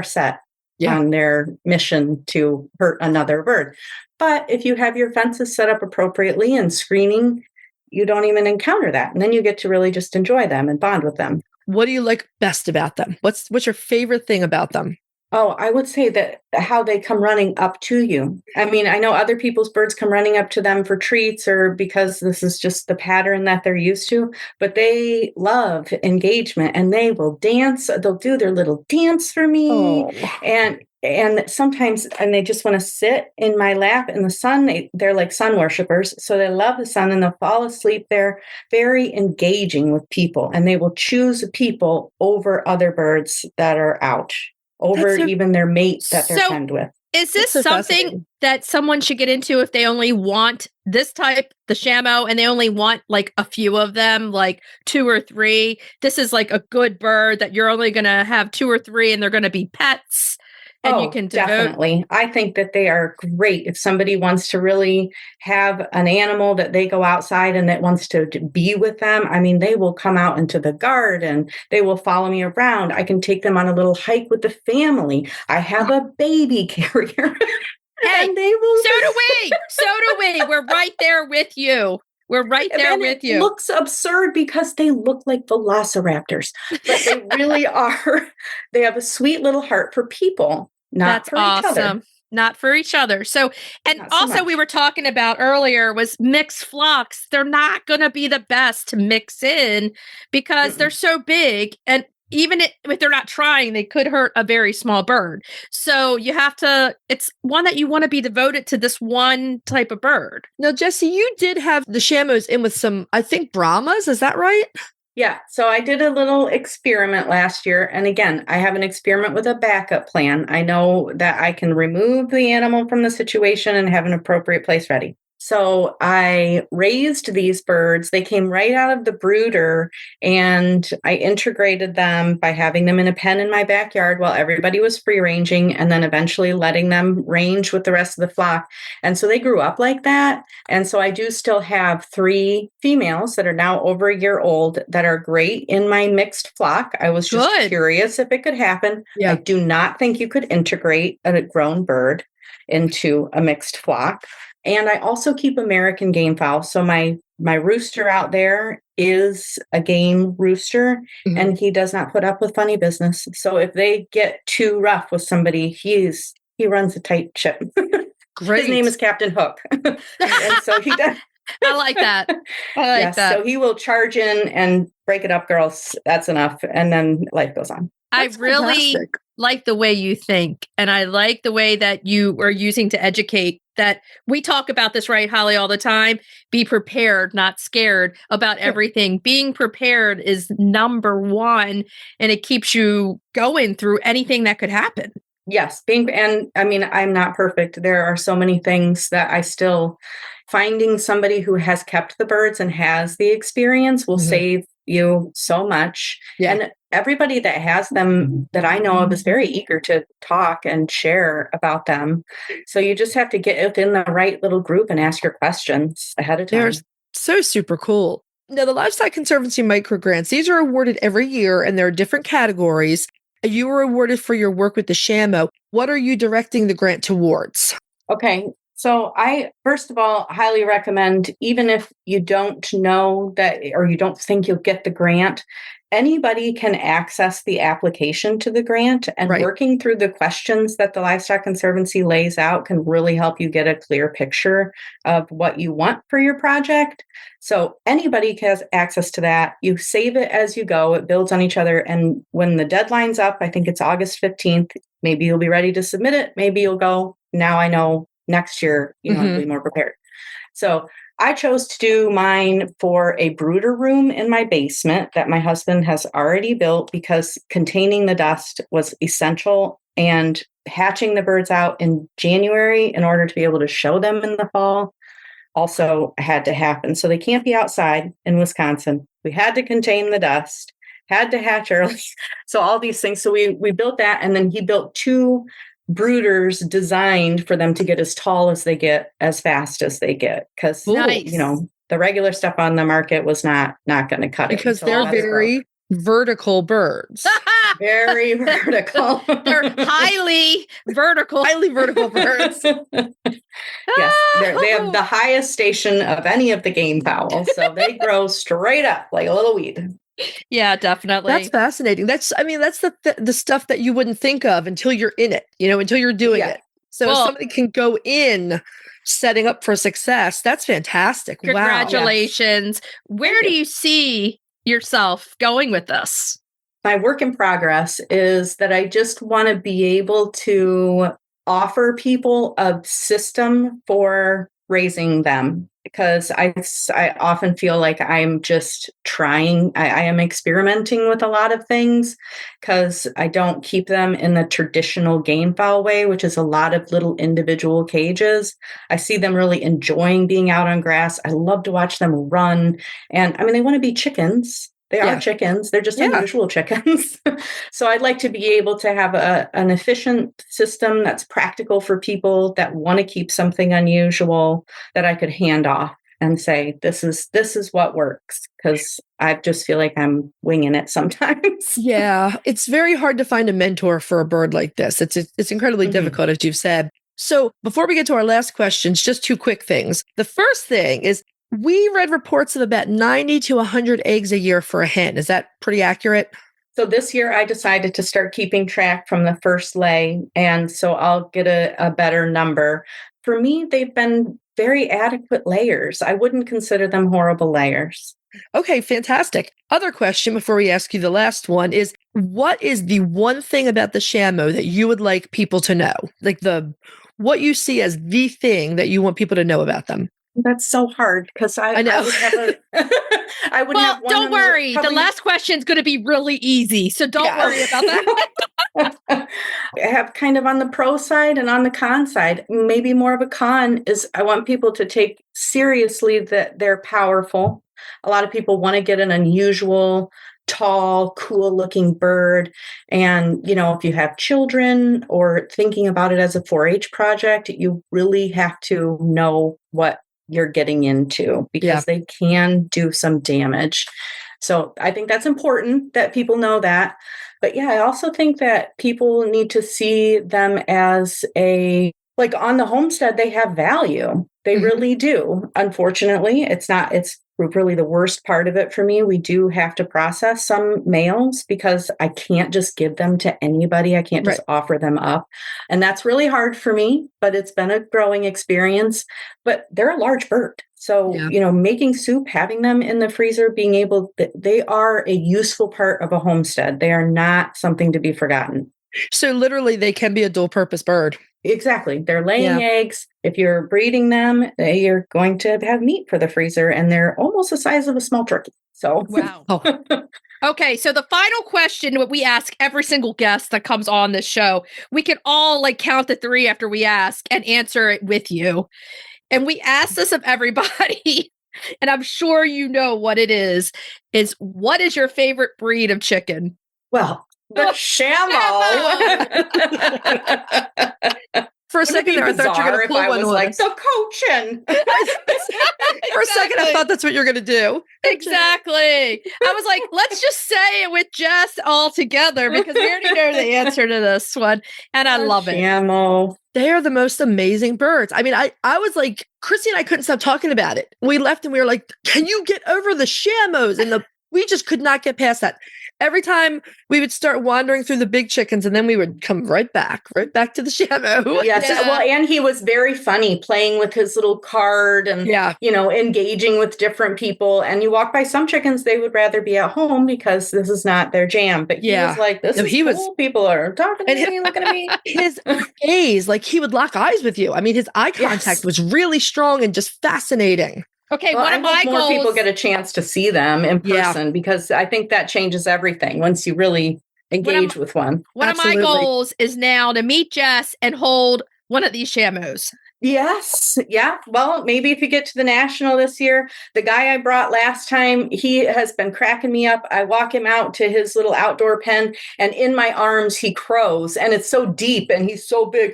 set on their mission to hurt another bird. But if you have your fences set up appropriately and screening, you don't even encounter that. And then you get to really just enjoy them and bond with them. What do you like best about them? What's your favorite thing about them? Oh, I would say that how they come running up to you. I mean, I know other people's birds come running up to them for treats or because this is just the pattern that they're used to, but they love engagement and they will dance. They'll do their little dance for me. And sometimes, and they just want to sit in my lap in the sun. They're like sun worshipers. So they love the sun and they'll fall asleep. They're very engaging with people, and they will choose people over other birds that are out, over even their mate that they're penned with. Is this something that someone should get into if they only want this type, the Shamo, and they only want like a few of them, like 2 or 3? This is like a good bird that you're only going to have 2 or 3 and they're going to be pets. And you can definitely. I think that they are great if somebody wants to really have an animal that they go outside and that wants to be with them. I mean, they will come out into the garden. They will follow me around. I can take them on a little hike with the family. I have a baby carrier. Hey, and they will. So do we. So do we. We're right there with you. We're right there with you. It looks absurd because they look like velociraptors, but they really are. They have a sweet little heart for people. Not for each other. Not for each other. So, and also we were talking about earlier was mixed flocks. They're not going to be the best to mix in because they're so big. And even if they're not trying, they could hurt a very small bird. So you have to, it's one that you want to be devoted to this one type of bird. Now, Jessy, you did have the Shamos in with some, I think, Brahmas. Is that right? Yeah. So I did a little experiment last year. And again, I have an experiment with a backup plan. I know that I can remove the animal from the situation and have an appropriate place ready. So I raised these birds. They came right out of the brooder, and I integrated them by having them in a pen in my backyard while everybody was free ranging, and then eventually letting them range with the rest of the flock. And so they grew up like that. And so I do still have 3 females that are now over a year old that are great in my mixed flock. I was just curious if it could happen. Yeah. I do not think you could integrate a grown bird into a mixed flock. And I also keep American Gamefowl. So my rooster out there is a game rooster, and he does not put up with funny business. So if they get too rough with somebody, he runs a tight ship. Great. His name is Captain Hook. And so he does. I like that. I like that. So he will charge in and break it up, girls. That's enough. And then life goes on. That's really like the way you think. And I like the way that you are using to educate. That we talk about this, right, Holly, all the time. Be prepared, not scared about everything. Being prepared is number one, and it keeps you going through anything that could happen. Yes. And I mean, I'm not perfect. There are so many things that I still finding somebody who has kept the birds and has the experience will save you so much. Yeah. And everybody that has them that I know of is very eager to talk and share about them. So you just have to get within the right little group and ask your questions ahead of time. They're so super cool. Now, the Livestock Conservancy micro grants, these are awarded every year, and there are different categories. You were awarded for your work with the Shamo. What are you directing the grant towards? Okay. So I, first of all, highly recommend, even if you don't know that, or you don't think you'll get the grant, anybody can access the application to the grant, and working through the questions that the Livestock Conservancy lays out can really help you get a clear picture of what you want for your project. So anybody has access to that. You save it as you go. It builds on each other. And when the deadline's up, I think it's August 15th, maybe you'll be ready to submit it. Maybe you'll go, now I know. Next year, I'll be more prepared. So I chose to do mine for a brooder room in my basement that my husband has already built because containing the dust was essential, and hatching the birds out in January in order to be able to show them in the fall also had to happen. So they can't be outside in Wisconsin. We had to contain the dust, had to hatch early. So all these things. So we built that, and then he built 2 brooders designed for them to get as tall as they get, as fast as they get. Because, the regular stuff on the market was not going to cut it. Because they're very vertical birds. Very vertical. They're highly vertical. Highly vertical birds. Yes, they have the highest station of any of the gamefowl. So they grow straight up like a little weed. Yeah, definitely. That's fascinating. That's the stuff that you wouldn't think of until you're in it, until you're doing it. So if somebody can go in setting up for success, that's fantastic. Congratulations. Wow. Where do you see yourself going with this? My work in progress is that I just want to be able to offer people a system for raising them, because I often feel like I'm just trying. I am experimenting with a lot of things because I don't keep them in the traditional gamefowl way, which is a lot of little individual cages. I see them really enjoying being out on grass. I love to watch them run. And I mean, they want to be chickens. They are chickens. They're just unusual chickens. So I'd like to be able to have an efficient system that's practical for people that want to keep something unusual that I could hand off and say, this is what works. Because I just feel like I'm winging it sometimes. Yeah. It's very hard to find a mentor for a bird like this. It's incredibly difficult, as you've said. So before we get to our last questions, just 2 quick things. The first thing is, we read reports of about 90 to 100 eggs a year for a hen. Is that pretty accurate? So this year I decided to start keeping track from the first lay. And so I'll get a better number. For me, they've been very adequate layers. I wouldn't consider them horrible layers. Okay, fantastic. Other question before we ask you the last one is, what is the one thing about the Shamo that you would like people to know? Like what you see as the thing that you want people to know about them? That's so hard because I know. I would have one. Don't worry. The last question is going to be really easy. So don't worry about that. I have kind of on the pro side and on the con side. Maybe more of a con is I want people to take seriously that they're powerful. A lot of people want to get an unusual, tall, cool looking bird. And, if you have children or thinking about it as a 4-H project, you really have to know what you're getting into because they can do some damage. So I think that's important that people know that. But I also think that people need to see them as on the homestead, they have value. They really do. Unfortunately, it's really the worst part of it for me. We do have to process some males because I can't just give them to anybody. I can't just offer them up. And that's really hard for me, but it's been a growing experience. But they're a large bird. So, making soup, having them in the freezer, they are a useful part of a homestead. They are not something to be forgotten. So literally they can be a dual purpose bird. Exactly. They're laying eggs. If you're breeding them, you're going to have meat for the freezer, and they're almost the size of a small turkey. So, wow. Okay. So the final question, what we ask every single guest that comes on this show, we can all count to 3 after we ask and answer it with you. And we ask this of everybody, and I'm sure you know what it is what is your favorite breed of chicken? Well, the Shamo. For a second there, I thought you were going to pull one on like the Cochin. For a second, I thought that's what you're going to do. Exactly. I was like, let's just say it with Jess all together because we already know the answer to this one. And I love it. Shamo. They are the most amazing birds. I mean, I was like, Chrissy and I couldn't stop talking about it. We left and we were like, can you get over the Shamos? And we just could not get past that. Every time we would start wandering through the big chickens and then we would come right back to the Shamo. Yes. Yeah. Well, and he was very funny playing with his little card and, engaging with different people. And you walk by some chickens, they would rather be at home because this is not their jam. But he was like, cool. People are talking to me, looking at me. His gaze, he would lock eyes with you. I mean, his eye contact was really strong and just fascinating. Okay, one of my goals. More people get a chance to see them in person because I think that changes everything once you really engage with one. One of my goals is now to meet Jess and hold one of these Shamos. Yes. Yeah. Well, maybe if you get to the National this year, the guy I brought last time, he has been cracking me up. I walk him out to his little outdoor pen and in my arms, he crows and it's so deep and he's so big.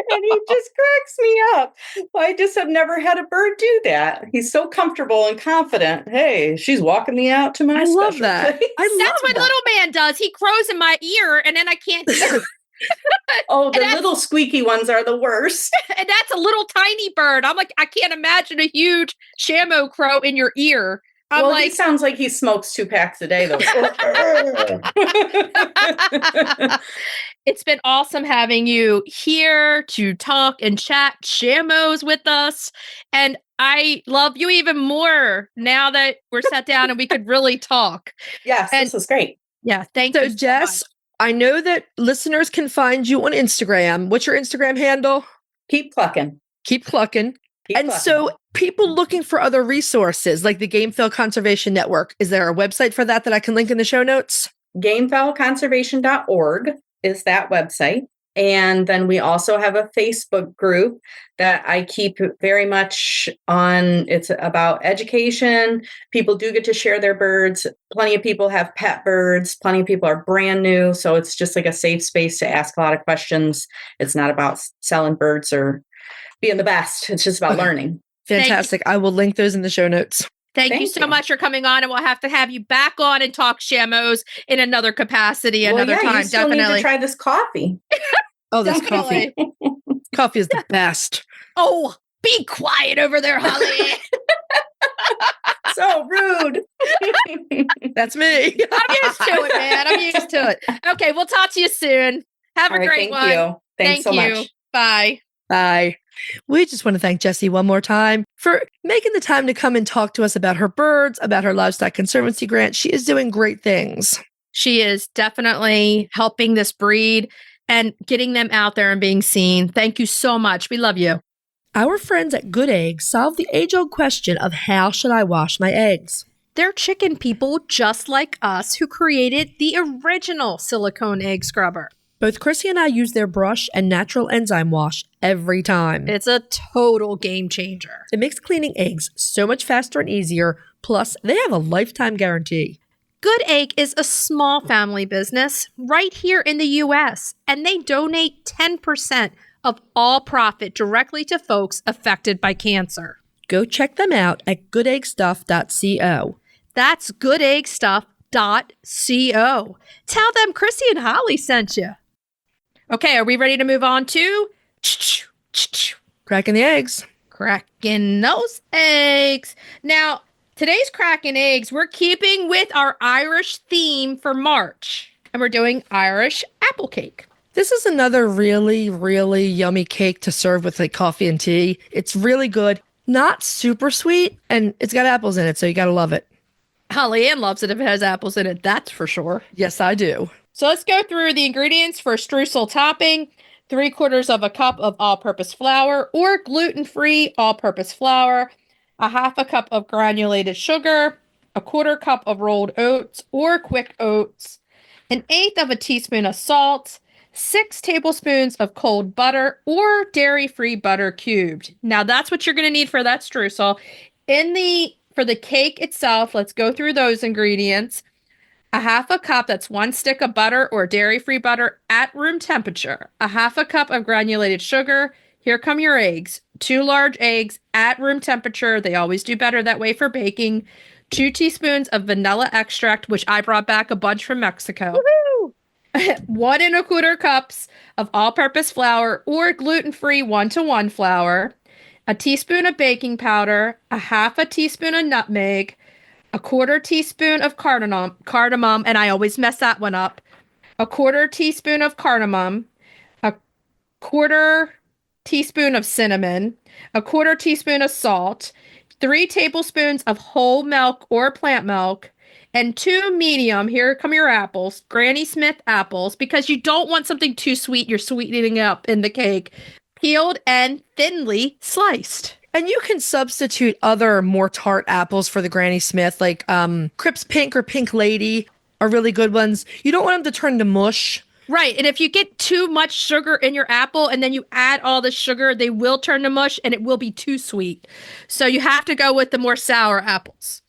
And he just cracks me up. I just have never had a bird do that. He's so comfortable and confident. Hey, she's walking me out to my I love that. That's what little man does. He crows in my ear and then I can't hear. Oh, the little squeaky ones are the worst. And that's a little tiny bird. I'm like, I can't imagine a huge Shamo crow in your ear. He sounds like he smokes 2 packs a day, though. It's been awesome having you here to talk and chat Shamos with us. And I love you even more now that we're sat down and we could really talk. Yes, this is great. Yeah, thank you. So, Jess, I know that listeners can find you on Instagram. What's your Instagram handle? Keep clucking. Keep clucking. So people looking for other resources like the Gamefowl Conservation Network, is there a website for that I can link in the show notes? Gamefowlconservation.org is that website. And then we also have a Facebook group that I keep very much on. It's about education. People do get to share their birds. Plenty of people have pet birds. Plenty of people are brand new. So it's just like a safe space to ask a lot of questions. It's not about selling birds or being the best. It's just about learning. Fantastic. I will link those in the show notes. Thank you so much for coming on, and we'll have to have you back on and talk Shamos in another capacity another time. You still definitely need to try this coffee. This coffee. Coffee is the best. Oh, be quiet over there, Holly. So rude. That's me. I'm used to it, man. I'm used to it. Okay, we'll talk to you soon. Have a great one. Thank you. Thanks so much. Bye. Bye. We just want to thank Jessy one more time for making the time to come and talk to us about her birds, about her Livestock Conservancy grant. She is doing great things. She is definitely helping this breed and getting them out there and being seen. Thank you so much. We love you. Our friends at Good Eggs solved the age-old question of how should I wash my eggs? They're chicken people just like us who created the original silicone egg scrubber. Both Chrissy and I use their brush and natural enzyme wash every time. It's a total game changer. It makes cleaning eggs so much faster and easier. Plus, they have a lifetime guarantee. Good Egg is a small family business right here in the U.S., and they donate 10% of all profit directly to folks affected by cancer. Go check them out at goodeggstuff.co. That's goodeggstuff.co. Tell them Chrisie&Holly sent you. Okay, are we ready to move on to Cracking the eggs. cracking those eggs? Now, today's cracking eggs, we're keeping with our Irish theme for March, and we're doing Irish apple cake. This is another really, really yummy cake to serve with like coffee and tea. It's really good. Not super sweet, and it's got apples in it, so you gotta love it. Holly Ann loves it if it has apples in it, that's for sure. Yes, I do. So let's go through the ingredients for streusel topping. 3/4 of a cup of all-purpose flour or gluten-free all-purpose flour, a 1/2 cup of granulated sugar, a 1/4 cup of rolled oats or quick oats, 1/8 teaspoon of salt, 6 tablespoons of cold butter or dairy-free butter cubed. Now that's what you're going to need for that streusel. For the cake itself, let's go through those ingredients. A 1/2 cup, that's 1 stick of butter or dairy-free butter at room temperature. A 1/2 cup of granulated sugar. Here come your eggs. 2 large eggs at room temperature. They always do better that way for baking. 2 teaspoons of vanilla extract, which I brought back a bunch from Mexico. Woohoo! 1 1/4 cups of all-purpose flour or gluten-free 1-to-1 flour. A teaspoon of baking powder. A 1/2 teaspoon of nutmeg. A 1/4 teaspoon of cardamom, and I always mess that one up. A 1/4 teaspoon of cardamom, a 1/4 teaspoon of cinnamon, a 1/4 teaspoon of salt, 3 tablespoons of whole milk or plant milk, and 2 medium, here come your apples, Granny Smith apples, because you don't want something too sweet. You're sweetening up in the cake. Peeled and thinly sliced. And you can substitute other more tart apples for the Granny Smith, like Crips Pink or Pink Lady are really good ones. You don't want them to turn to mush. Right. And if you get too much sugar in your apple and then you add all the sugar, they will turn to mush and it will be too sweet. So you have to go with the more sour apples.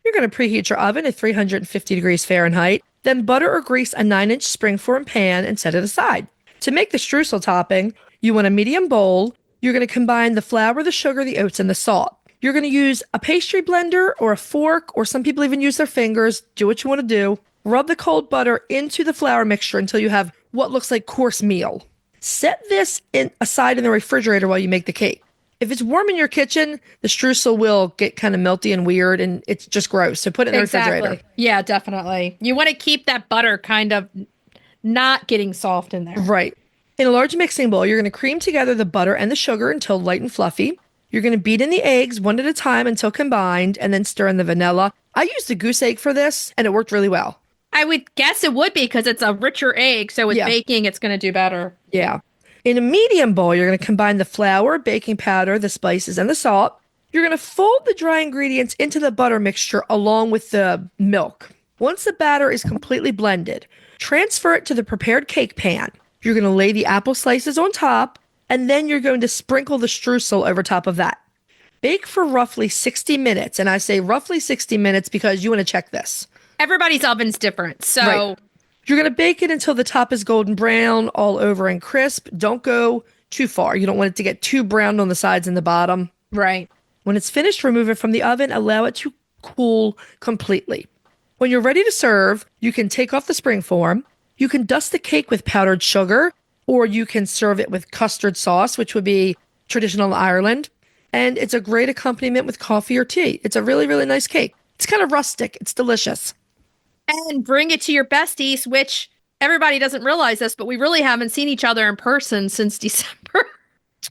You're going to preheat your oven at 350 degrees Fahrenheit. Then butter or grease a 9-inch springform pan and set it aside. To make the streusel topping, you want a medium bowl. You're going to combine the flour, the sugar, the oats, and the salt. You're going to use a pastry blender or a fork, or some people even use their fingers. Do what you want to do. Rub the cold butter into the flour mixture until you have what looks like coarse meal. Set this aside in the refrigerator while you make the cake. If it's warm in your kitchen, the streusel will get kind of melty and weird, and it's just gross. So put it in the refrigerator. Yeah, definitely. You want to keep that butter kind of not getting soft in there. Right. In a large mixing bowl, you're going to cream together the butter and the sugar until light and fluffy. You're going to beat in the eggs one at a time until combined, and then stir in the vanilla. I used a goose egg for this, and it worked really well. I would guess it would be because it's a richer egg, so with baking, it's going to do better. Yeah. In a medium bowl, you're going to combine the flour, baking powder, the spices, and the salt. You're going to fold the dry ingredients into the butter mixture along with the milk. Once the batter is completely blended, transfer it to the prepared cake pan. You're going to lay the apple slices on top, and then you're going to sprinkle the streusel over top of that. Bake for roughly 60 minutes, and I say roughly 60 minutes because you want to check this. Everybody's oven's different, so... Right. You're going to bake it until the top is golden brown, all over and crisp. Don't go too far. You don't want it to get too brown on the sides and the bottom. Right. When it's finished, remove it from the oven. Allow it to cool completely. When you're ready to serve, you can take off the springform. You can dust the cake with powdered sugar, or you can serve it with custard sauce, which would be traditional in Ireland. And it's a great accompaniment with coffee or tea. It's a really, really nice cake. It's kind of rustic. It's delicious. And bring it to your besties, which everybody doesn't realize this, but we really haven't seen each other in person since December.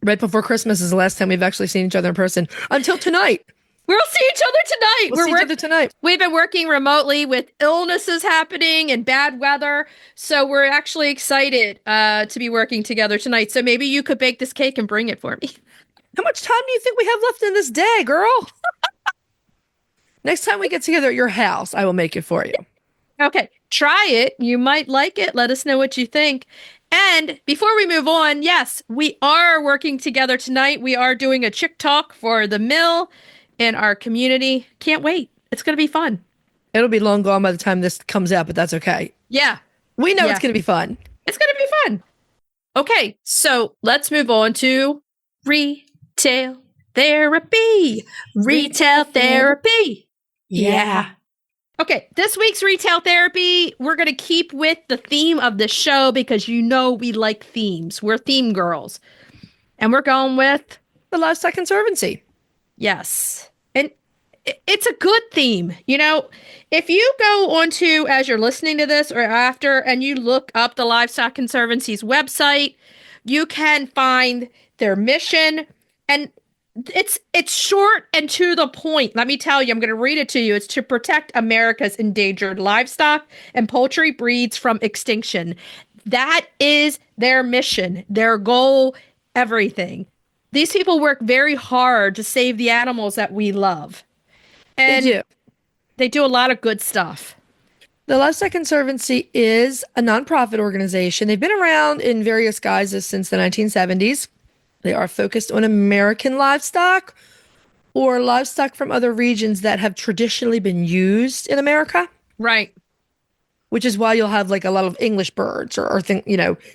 Right before Christmas is the last time we've actually seen each other in person. Until tonight. We'll see each other tonight. We'll see each other tonight. We've been working remotely with illnesses happening and bad weather. So we're actually excited to be working together tonight. So maybe you could bake this cake and bring it for me. How much time do you think we have left in this day, girl? Next time we get together at your house, I will make it for you. Okay, try it. You might like it. Let us know what you think. And before we move on, yes, we are working together tonight. We are doing a chick talk for the mill in our community. Can't wait. It's going to be fun. It'll be long gone by the time this comes out, but that's okay. Yeah. We know it's going to be fun. It's going to be fun. Okay, so let's move on to retail therapy. Retail therapy. Yeah. Okay, this week's retail therapy, we're going to keep with the theme of the show because you know we like themes. We're theme girls. And we're going with the Livestock Conservancy. Yes. And it's a good theme. You know, if you go onto, as you're listening to this or after, and you look up the Livestock Conservancy's website, you can find their mission. And it's short and to the point. Let me tell you, I'm going to read it to you. It's to protect America's endangered livestock and poultry breeds from extinction. That is their mission, their goal, everything. These people work very hard to save the animals that we love. And they do. They do a lot of good stuff. The Livestock Conservancy is a nonprofit organization. They've been around in various guises since the 1970s. They are focused on American livestock or livestock from other regions that have traditionally been used in America. Right. Which is why you'll have like a lot of English birds or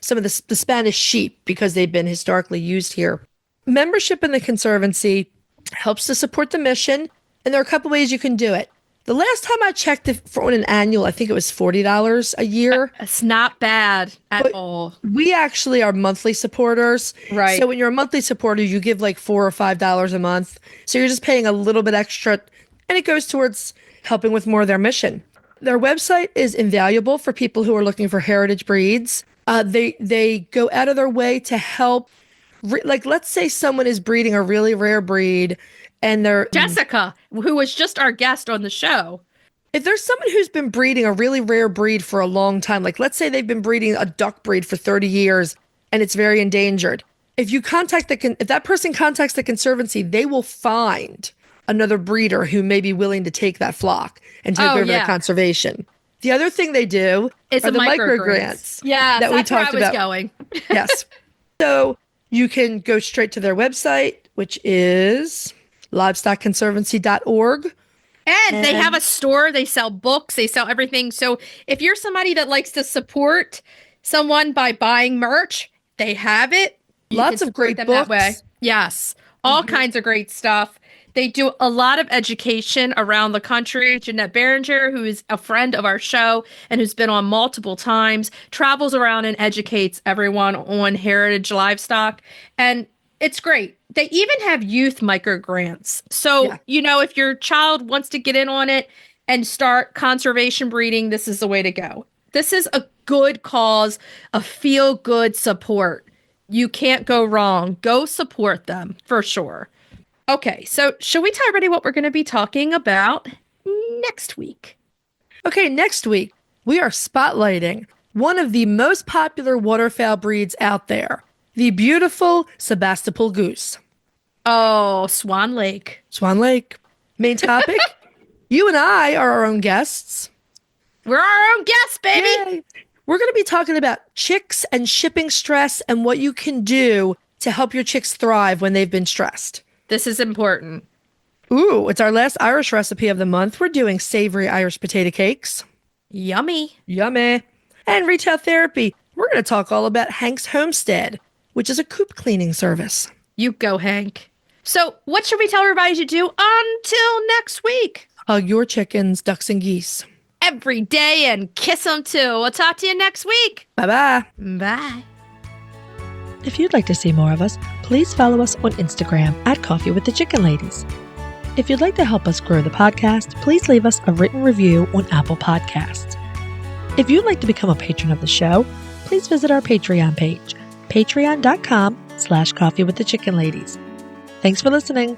some of the Spanish sheep because they've been historically used here. Membership in the Conservancy helps to support the mission, and there are a couple ways you can do it. The last time I checked on an annual, I think it was $40 a year. It's not bad at all. We actually are monthly supporters. Right. So when you're a monthly supporter, you give like $4 or $5 a month. So you're just paying a little bit extra, and it goes towards helping with more of their mission. Their website is invaluable for people who are looking for heritage breeds. They go out of their way to help. Like, let's say someone is breeding a really rare breed and they're Jessica, who was just our guest on the show. If there's someone who's been breeding a really rare breed for a long time, like let's say they've been breeding a duck breed for 30 years and it's very endangered. If that person contacts the Conservancy, they will find another breeder who may be willing to take that flock and take over the conservation. The other thing they do are the micro grants. Yeah, that that's we talked where I was about. going. Yes. So you can go straight to their website, which is livestockconservancy.org. And they have a store. They sell books. They sell everything. So if you're somebody that likes to support someone by buying merch, they have it. Lots of great books. That way. Yes. All kinds of great stuff. They do a lot of education around the country. Jeanette Behringer, who is a friend of our show and who's been on multiple times, travels around and educates everyone on heritage livestock. And it's great. They even have youth micro grants. So, if your child wants to get in on it and start conservation breeding, this is the way to go. This is a good cause, a feel-good support. You can't go wrong. Go support them for sure. Okay, so should we tell everybody what we're going to be talking about next week? Okay, next week, we are spotlighting one of the most popular waterfowl breeds out there, the beautiful Sebastopol goose. Oh, Swan Lake. Swan Lake. Main topic, you and I are our own guests. We're our own guests, baby. Yay. We're going to be talking about chicks and shipping stress and what you can do to help your chicks thrive when they've been stressed. This is important. Ooh, it's our last Irish recipe of the month. We're doing savory Irish potato cakes. Yummy. Yummy. And retail therapy. We're going to talk all about Hank's Homestead, which is a coop cleaning service. You go, Hank. So what should we tell everybody to do until next week? Hug your chickens, ducks, and geese. Every day and kiss them too. We'll talk to you next week. Bye-bye. Bye. If you'd like to see more of us, please follow us on Instagram at Coffee with the Chicken Ladies. If you'd like to help us grow the podcast, please leave us a written review on Apple Podcasts. If you'd like to become a patron of the show, please visit our Patreon page, patreon.com/Coffee with the Chicken Ladies. Thanks for listening.